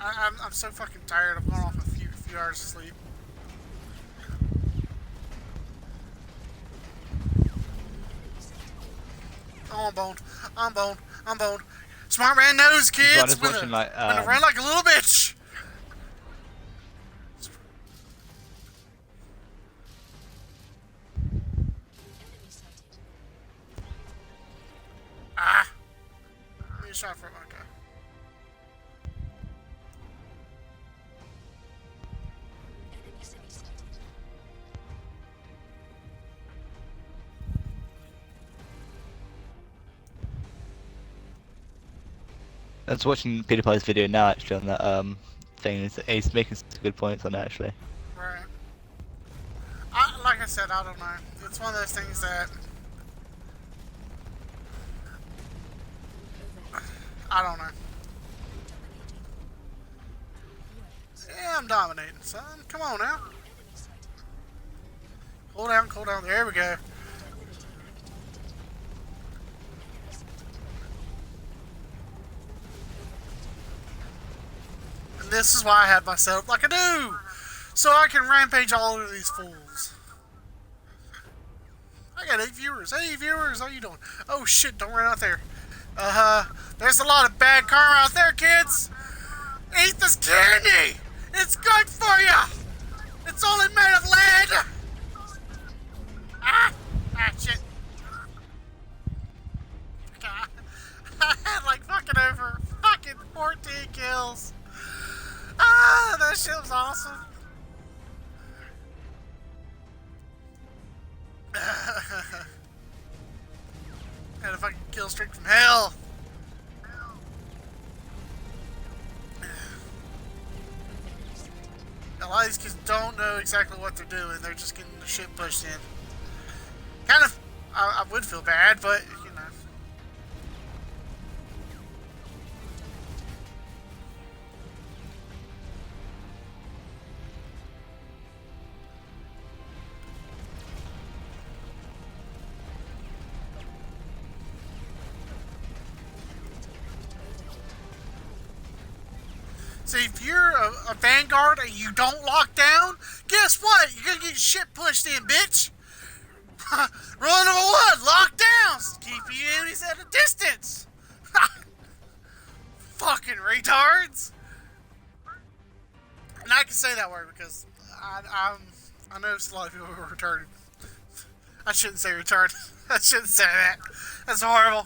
I'm so fucking tired. I'm going off a few hours of sleep. Oh, I'm boned. I'm boned. I'm boned. Smart man knows, so I'm kids. just watching like When to run like a little bitch. Ah. Let me shot for my guy. I was watching PewDiePie's video now actually on that thing. He's making some good points on it actually. Right. Like I said, I don't know. It's one of those things that I don't know. Yeah, I'm dominating, son. Come on now. Cool down, cool down. There we go. And this is why I have myself like I do. So I can rampage all over these fools. I got 8 viewers. Hey viewers, how you doing? Oh shit, don't run out there. There's a lot of bad karma out there, kids. Eat this candy. It's good for you. It's only made of lead. Ah shit. I had like fucking over fucking 14 kills. Ah, that shit was awesome. Had a fucking kill streak from hell. A lot of these kids don't know exactly what they're doing. They're just getting the shit pushed in. Kind of, I would feel bad, but, you know. See, if you're a Vanguard and you don't lock down, guess what? You're gonna get shit pushed in, bitch. Rule number 1, lock down. Keep your enemies at a distance. Fucking retards. And I can say that word because I noticed a lot of people who were retarded. I shouldn't say retarded. I shouldn't say that. That's horrible.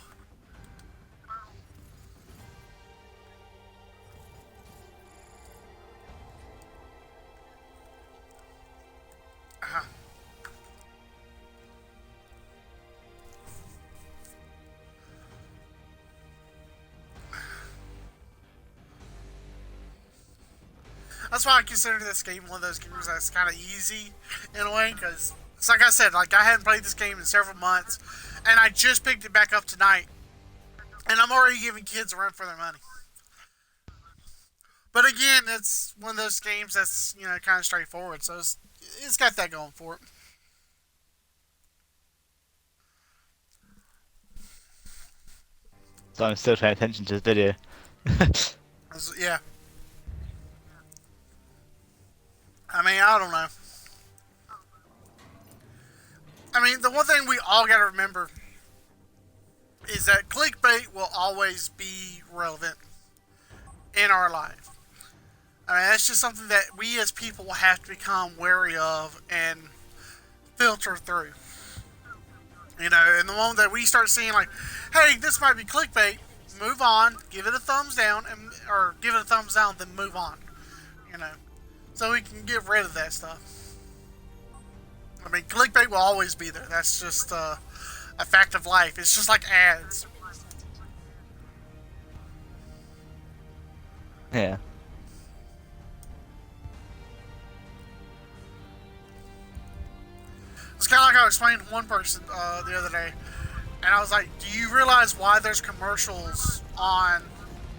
That's why I consider this game one of those games that's kind of easy in a way, because it's like I said, like I hadn't played this game in several months, and I just picked it back up tonight, and I'm already giving kids a run for their money. But again, it's one of those games that's kind of straightforward, so it's got that going for it. So I'm still paying attention to the video. Yeah. I mean, I don't know. I mean, the one thing we all got to remember is that clickbait will always be relevant in our life. I mean, that's just something that we as people will have to become wary of and filter through. And the moment that we start seeing like, hey, this might be clickbait, move on, give it a thumbs down, or give it a thumbs down, then move on. So we can get rid of that stuff. I mean, clickbait will always be there. That's just a fact of life. It's just like ads. Yeah. It's kind of like I was explained to one person the other day, and I was like, "Do you realize why there's commercials on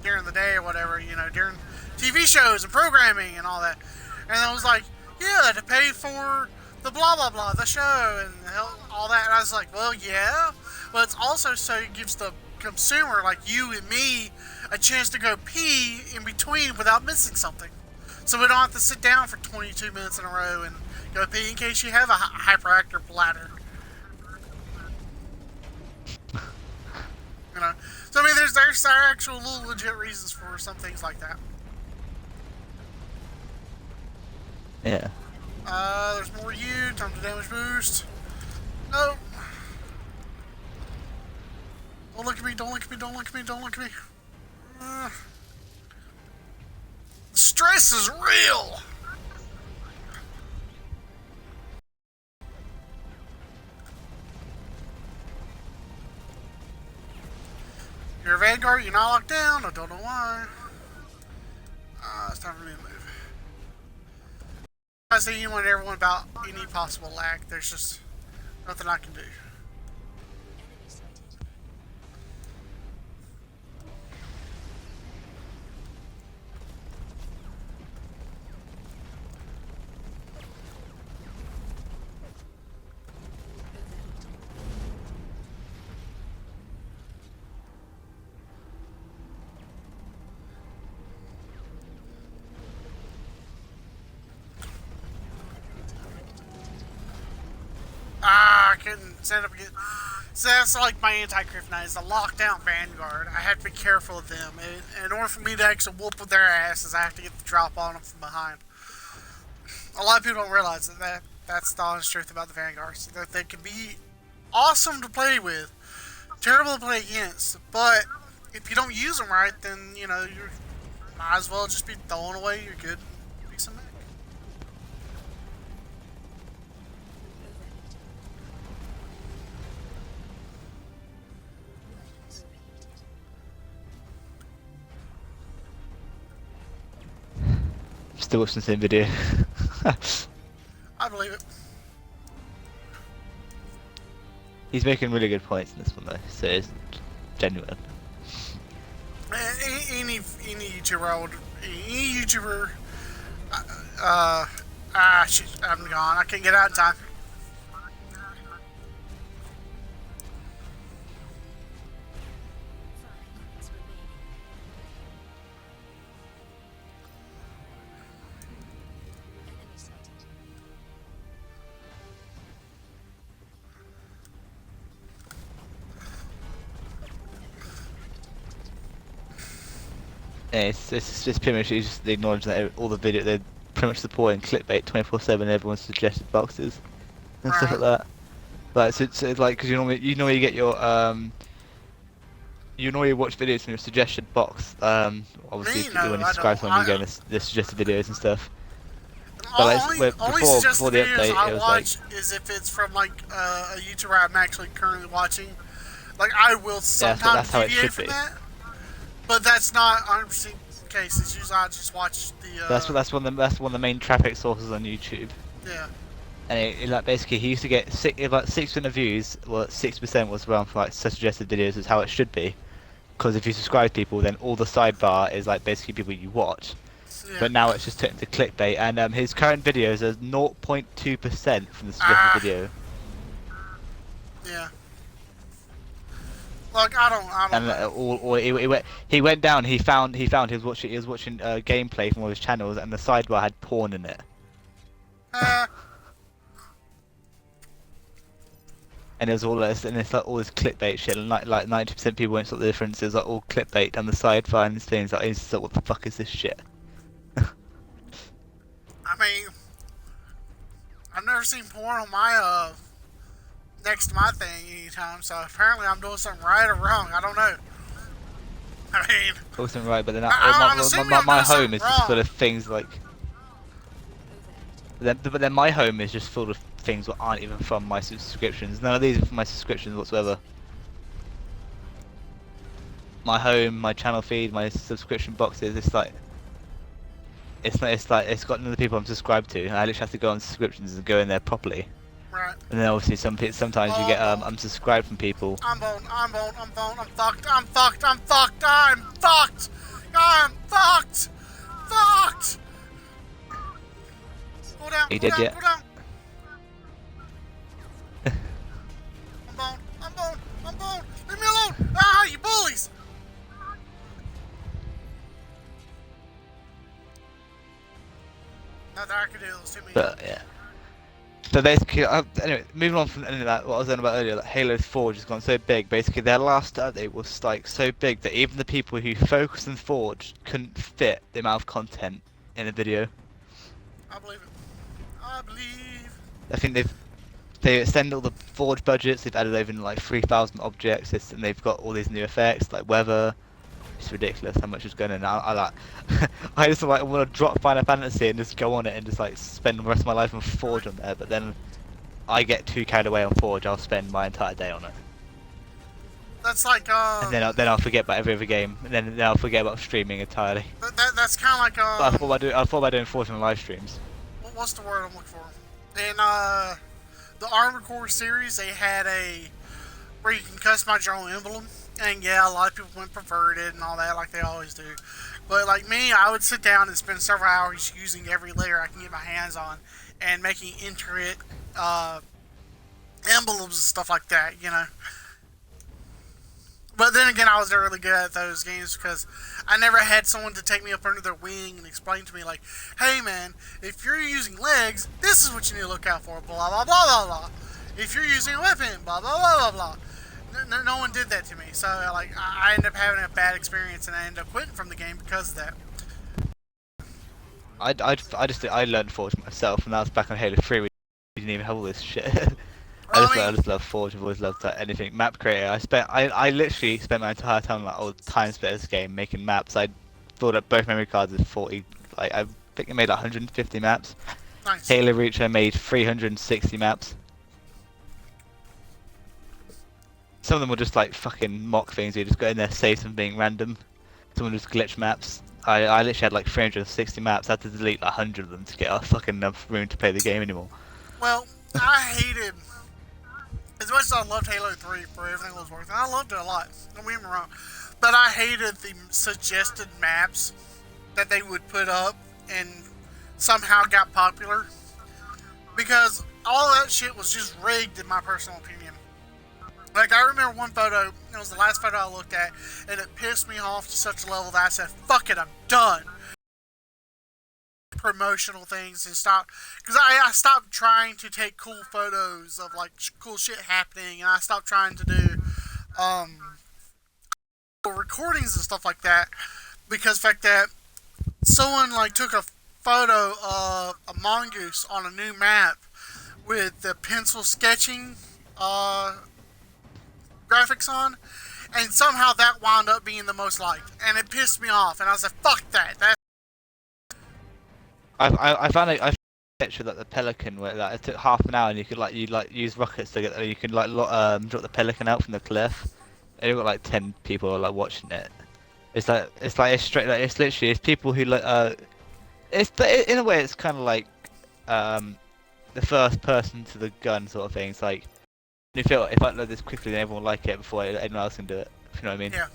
during the day or whatever? During TV shows and programming and all that?" And I was like, "Yeah, to pay for the blah blah blah, the show and all that." And I was like, "Well, yeah, but it's also so it gives the consumer, like you and me, a chance to go pee in between without missing something, so we don't have to sit down for 22 minutes in a row and go pee in case you have a hyperactive bladder." So I mean, there's actual little legit reasons for some things like that. Yeah. There's more you. Time to damage boost. No. Don't look at me. Don't look at me. Don't look at me. Don't look at me. Stress is real. You're a Vanguard, you're not locked down, I don't know why. It's time for me to move. I was thinking with everyone about any possible lag, there's just nothing I can do. I couldn't set up again. So that's like my anti-kryptonite is the lockdown Vanguard. I have to be careful of them. In order for me to actually whoop with their asses, I have to get the drop on them from behind. A lot of people don't realize that's the honest truth about the Vanguards. That they can be awesome to play with, terrible to play against, but if you don't use them right, then you might as well just be throwing away your good piece of mech. Still watching the same video. I believe it. He's making really good points in this one though, so it's genuine. Any YouTuber any YouTuber, shit, I'm gone. I can't get out in time. Yeah, it's just pretty much just acknowledging that all the video they're pretty much supporting clickbait 24/7. Everyone's suggested boxes and stuff like that. Like so it's like because you normally get your you normally watch videos from your suggested box. Obviously Me? No, when you I subscribe to don't. one, you get the suggested videos and stuff. Only before suggested the videos update, I it was watch is if it's from like a YouTuber I'm actually currently watching. Like I will sometimes that's how it deviate should from be. that, but that's not 100% cases. Usually I just watch the. That's one of the main traffic sources on YouTube. Yeah. And it like basically he used to get about 6% of views. Well, 6% was around for like suggested videos is how it should be. Because if you subscribe people, then all the sidebar is like basically people you watch. Yeah. But now it's just turned into clickbait, and his current videos are 0.2% from the suggested video. Yeah. Look, I don't And know. he went down. He was watching gameplay from one of his channels, and the sidebar had porn in it. And it was all this, and it's like all this clickbait shit. And like 90% people won't spot the difference. It's like all clickbait down the sidebar and things. Like, it's like, what the fuck is this shit? I mean, I've never seen porn on my next to my thing anytime, so apparently I'm doing something right or wrong. I don't know. I mean, Awesome, right? But then I'm assuming I'm my doing home something is just full wrong. of things like. But then my home is just full of things that aren't even from my subscriptions. None of these are from my subscriptions whatsoever. My home, my channel feed, my subscription boxes. It's like. It's got none of the people I'm subscribed to. I literally have to go on subscriptions and go in there properly. Right. And then obviously sometimes you get unsubscribed from people. I'm fucked, I'm fucked, I'm fucked, I'm fucked, I'm fucked! Fucked! Go down, He go did, down, yeah. go down. I'm boned. Leave me alone! Ah, you bullies! Nothing I can do, let's hit me. But yeah. But basically, anyway, moving on from any of that, what I was saying about earlier, like Halo Forge has gone so big. Basically, their last update was like so big that even the people who focused on Forge couldn't fit the amount of content in a video. I believe it. I believe. I think they extended all the Forge budgets. They've added over like 3,000 objects, and they've got all these new effects like weather. It's ridiculous how much is going on. I like, I just like want to drop Final Fantasy and just go on it and just like spend the rest of my life on Forge on there. But then I get too carried away on Forge. I'll spend my entire day on it, That's like, and then I'll forget about every other game, and then I'll forget about streaming entirely. that's kind of like, But I thought about doing Forge on live streams. what's the word I'm looking for? In the Armored Core series, they had where you can customize your own emblem, and yeah, a lot of people went perverted and all that, like they always do. But like me, I would sit down and spend several hours using every layer I can get my hands on, and making intricate emblems and stuff like that, you know. But then again, I was really good at those games because I never had someone to take me up under their wing and explain to me like, hey man, if you're using legs, this is what you need to look out for, blah blah blah blah blah. If you're using a weapon, blah blah blah blah blah. No one did that to me, so like I ended up having a bad experience and I ended up quitting from the game because of that. I learned Forge myself, and that was back on Halo 3. We didn't even have all this shit. I just love Forge. I've always loved that. Anything map creator. I literally spent my entire time like old time spent this game making maps. I filled up both memory cards with 40. Like I think I made 150 maps. Nice. Halo Reach I made 360 maps. Some of them were just like fucking mock things. You just go in there, say something random. Some just glitch maps. I literally had like 360 maps. I had to delete like 100 of them to get fucking enough room to play the game anymore. Well, I hated, as much as I loved Halo 3 for everything it was worth, and I loved it a lot, don't get me wrong, but I hated the suggested maps that they would put up and somehow got popular, because all that shit was just rigged in my personal opinion. Like, I remember one photo, it was the last photo I looked at, and it pissed me off to such a level that I said, fuck it, I'm done. Promotional things and stop, because I stopped trying to take cool photos of like cool shit happening, and I stopped trying to do recordings and stuff like that, because the fact that someone like took a photo of a mongoose on a new map with the pencil sketching graphics on, and somehow that wound up being the most liked, and it pissed me off, and I was like, fuck that. I found a picture that the pelican where like, it took half an hour and you could like use rockets to get you could like drop the pelican out from the cliff, and you got like 10 people like watching it. It's straight like it's literally it's people who like in a way it's kind of like um the first person to the gun sort of thing. It's like if I load this quickly, then everyone will like it before anyone else can do it. If you know what I mean? Yeah.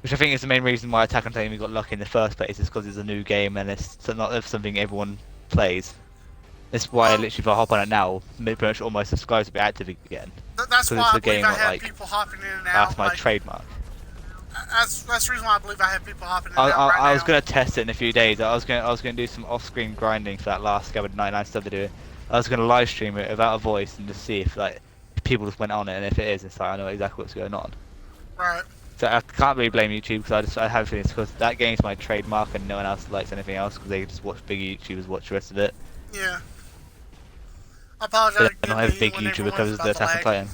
Which I think is the main reason why Attack on Titan got lucky in the first place, is because it's a new game and it's not something everyone plays. That's why literally if I hop on it now, pretty much all my subscribers will be active again. That's Because why it's I a believe game I that, have like, people hopping in and out. that's my Like, trademark. that's the reason why I believe I have people hopping in and out right I was now. gonna test it in a few days. I was gonna do some off-screen grinding for that last Scabbard 99 stuff to do. I was gonna live stream it without a voice and just see if if people just went on it, and if it is, it's like I know exactly what's going on. Right. So I can't really blame YouTube, because I have a feeling it's because that game's my trademark and no one else likes anything else, because they just watch big YouTubers watch the rest of it. Yeah. I apologize. But I don't have a again big when YouTuber everyone's covers about the to Attack on lag. Titan.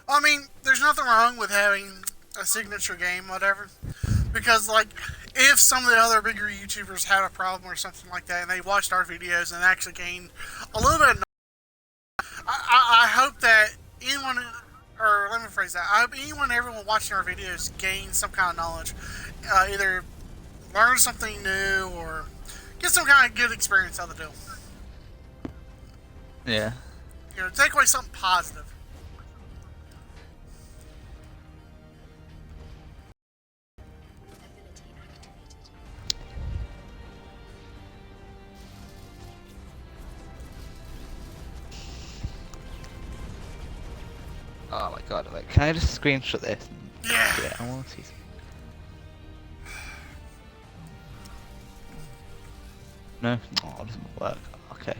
I mean, there's nothing wrong with having a signature game, whatever. Because, like, if some of the other bigger YouTubers had a problem or something like that, and they watched our videos and actually gained a little bit of knowledge, I hope that anyone, or let me phrase that, I hope everyone watching our videos gains some kind of knowledge. Either learn something new or get some kind of good experience out of the deal. Yeah. You know, take away something positive. Ability activated. Oh my god, like, can I just screenshot this? Yeah. I want to see something. No? Oh, it doesn't work. Okay.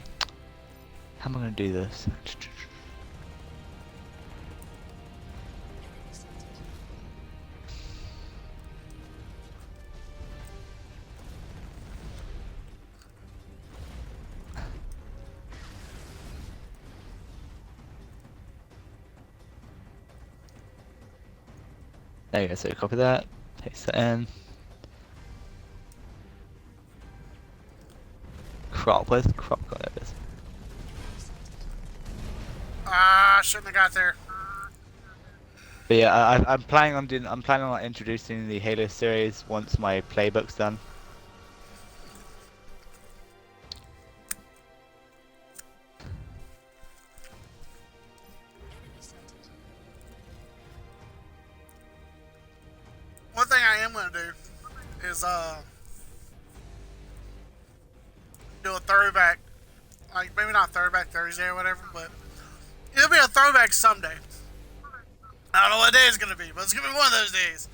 How am I going to do this? Enemy sighted. There you go, so copy that, paste that in. Crop, where's the crop got? There it is. Ah, shouldn't have got there. But yeah, I'm planning on like, introducing the Halo series once my playbook's done. Enemy sighted. One thing I am gonna do is do a throwback, like maybe not throwback Thursday or whatever, but it'll be a throwback someday. I don't know what day it's gonna be, but it's gonna be one of those days.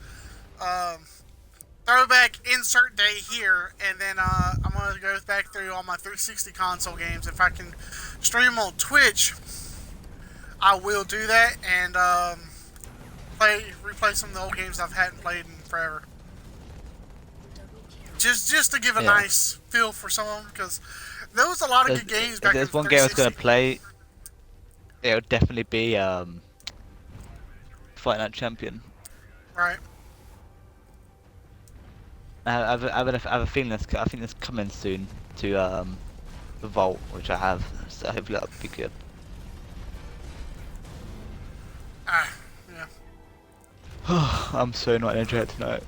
Throwback insert day here, and then I'm gonna go back through all my 360 console games. If I can stream on Twitch, I will do that and replay some of the old games I hadn't played in forever. Double kill. Just to give a Yeah. nice feel for some of them, because there was a lot of good games If back in there's one game I was 360. gonna play, it would definitely be Fight Night Champion. Right. I have a feeling I think that's coming soon to the Vault, which I have. So hopefully that'll be good. Ah, yeah. I'm so not energetic tonight.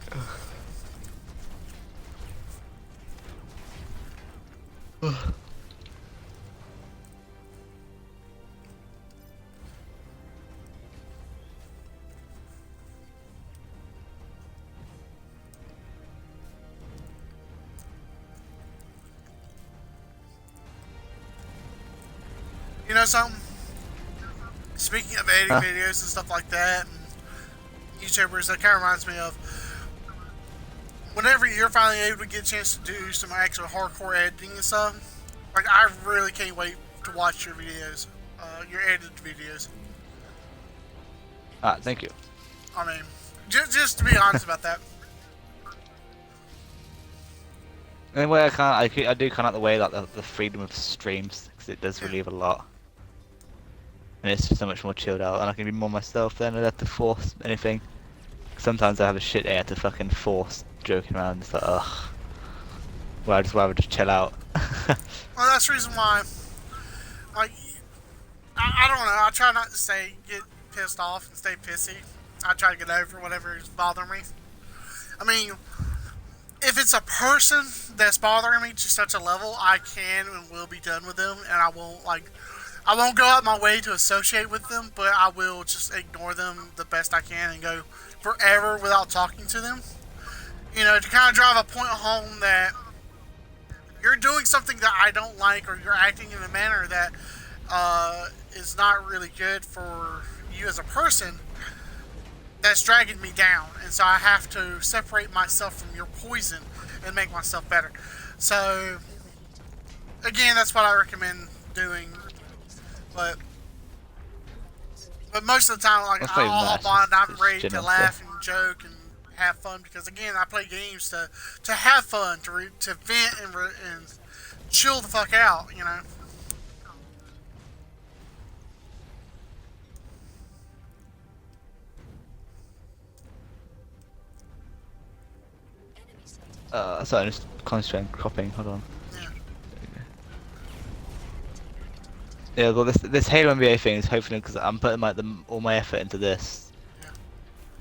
You know something? Speaking of editing Huh? videos and stuff like that, and YouTubers, that kind of reminds me of whenever you're finally able to get a chance to do some actual hardcore editing and stuff. Like, I really can't wait to watch your videos, your edited videos. Ah, thank you. I mean, just to be honest about that. Anyway, I do kind of like the way that the freedom of streams, because it does relieve a lot. And it's just so much more chilled out, and I can be more myself then. I don't have to force anything. Sometimes I have a shit day, I have to fucking force joking around. It's like, ugh. Well, I just rather just chill out. Well, that's the reason why, like, I don't know, I try not to get pissed off and stay pissy. I try to get over whatever is bothering me. I mean, if it's a person that's bothering me to such a level, I can and will be done with them, and I won't go out my way to associate with them, but I will just ignore them the best I can and go forever without talking to them. You know, to kind of drive a point home that you're doing something that I don't like, or you're acting in a manner that is not really good for you as a person, that's dragging me down. And so I have to separate myself from your poison and make myself better. So, again, that's what I recommend doing. But most of the time, like, That's not even I'll nice. hop on and I'm It's ready to general laugh stuff. and joke and have fun, because again, I play games to have fun, to vent and chill the fuck out, you know. Enemy sighted. Sorry, I'm just concentrating on cropping. Hold on. Yeah. Yeah, well, this Halo NBA thing is hopefully because I'm putting all my effort into this. Yeah.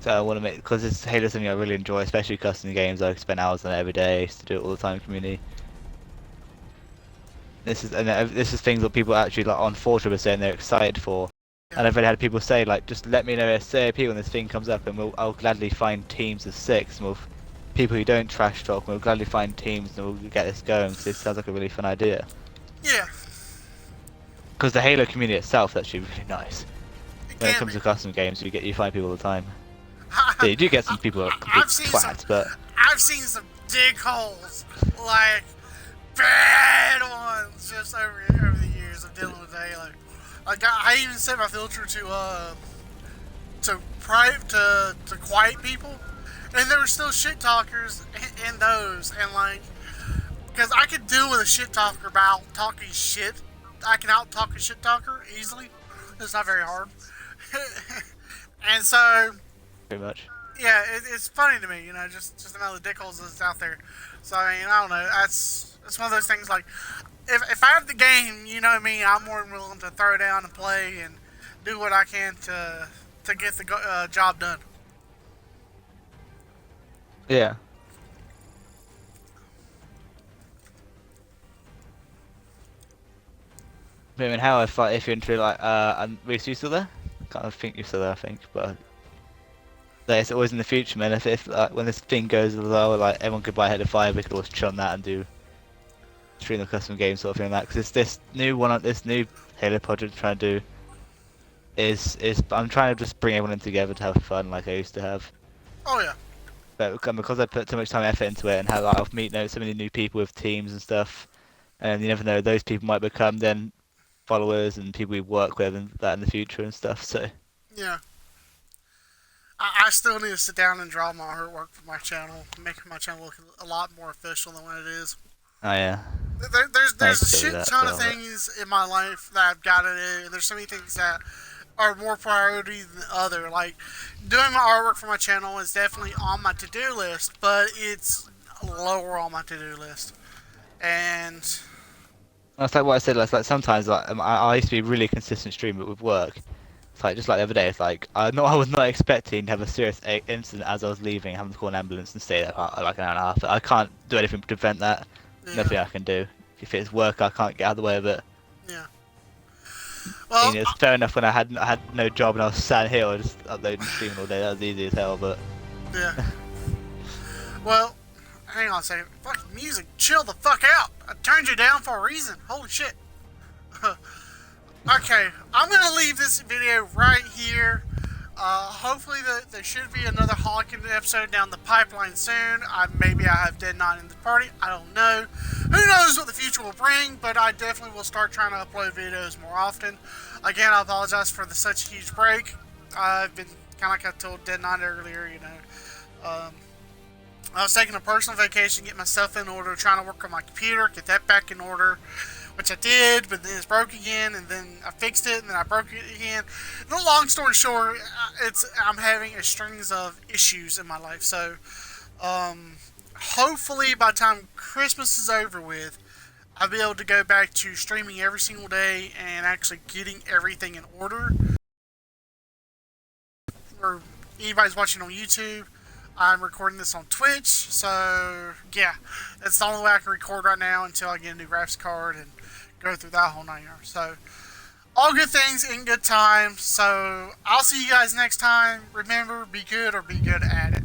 So I want to make, because this Halo something I really enjoy, especially custom games. I spend hours on it every day. I used to do it all the time in community. This is things that people actually like on 4 were saying they're excited for. Yeah. And I've already had people say, like, just let me know ASAP when this thing comes up, and I'll gladly find teams of 6. And people who don't trash talk, we'll gladly find teams and we'll get this going. Because it sounds like a really fun idea. Yeah. Because the Halo community itself is actually really nice. When it can comes be. to custom games, you find people all the time. Yeah, you do get some people who are complete I've seen twats, but I've seen some dig holes, like bad ones, just over the years of dealing with Halo. Like I even set my filter to private to quiet people, and there were still shit talkers in those, and like, because I could deal with a shit talker about talking shit. I can out talk a shit talker easily. It's not very hard. And so, pretty much. yeah, it's funny to me, you know, just another dickholes that's out there. So I mean, I don't know. It's one of those things like, if I have the game, you know me, I'm more than willing to throw down and play and do what I can to get the job done. Yeah. I mean, how if you're into like, and Reese, you still there? I think you're still there, I think, but it's always in the future, man. If when this thing goes low, like everyone could buy Halo 5, we could always chill on that and do stream the custom game sort of thing like that. Because this new Halo project I'm trying to do is I'm trying to just bring everyone in together to have fun like I used to have. Oh yeah. But because I put too much time and effort into it, and how I'll meet so many new people with teams and stuff, and you never know, those people might become then followers and people we work with and that in the future and stuff. So Yeah. I still need to sit down and draw my artwork for my channel, making my channel look a lot more official than what it is. oh yeah, There's Nice a to do shit that, ton of so, things in my life that I've got to do. There's so many things that are more priority than other. Like, doing my artwork for my channel is definitely on my to-do list, but it's lower on my to-do list. And that's like what I said. Like sometimes I used to be a really consistent streamer with work. It's like just like the other day. It's like I was not expecting to have a serious incident as I was leaving, having to call an ambulance and stay there for like an hour and a half. I can't do anything to prevent that. yeah, Nothing I can do. If it's work, I can't get out of the way of it. yeah. I Well, mean, it's fair enough when I had no job and I was sat here, I was just uploading and streaming all day. That was easy as hell, but yeah. Well, hang on a second. Fucking music, chill the fuck out. I turned you down for a reason. Holy shit. Okay, I'm gonna leave this video right here. Hopefully there should be another Hawken episode down the pipeline soon. Maybe I have Dead Nine in the party. I don't know. Who knows what the future will bring, but I definitely will start trying to upload videos more often. Again, I apologize for such a huge break. I've been kind of like I told Dead Nine earlier, you know. I was taking a personal vacation, get myself in order, trying to work on my computer, get that back in order, which I did, but then it's broke again, and then I fixed it, and then I broke it again. The long story short, I'm having a strings of issues in my life. So, hopefully by the time Christmas is over with, I'll be able to go back to streaming every single day and actually getting everything in order. Or, anybody's watching on YouTube. I'm recording this on Twitch, so yeah, that's the only way I can record right now until I get a new graphics card and go through that whole 9 yards. So, all good things in good time. So, I'll see you guys next time. Remember, be good or be good at it.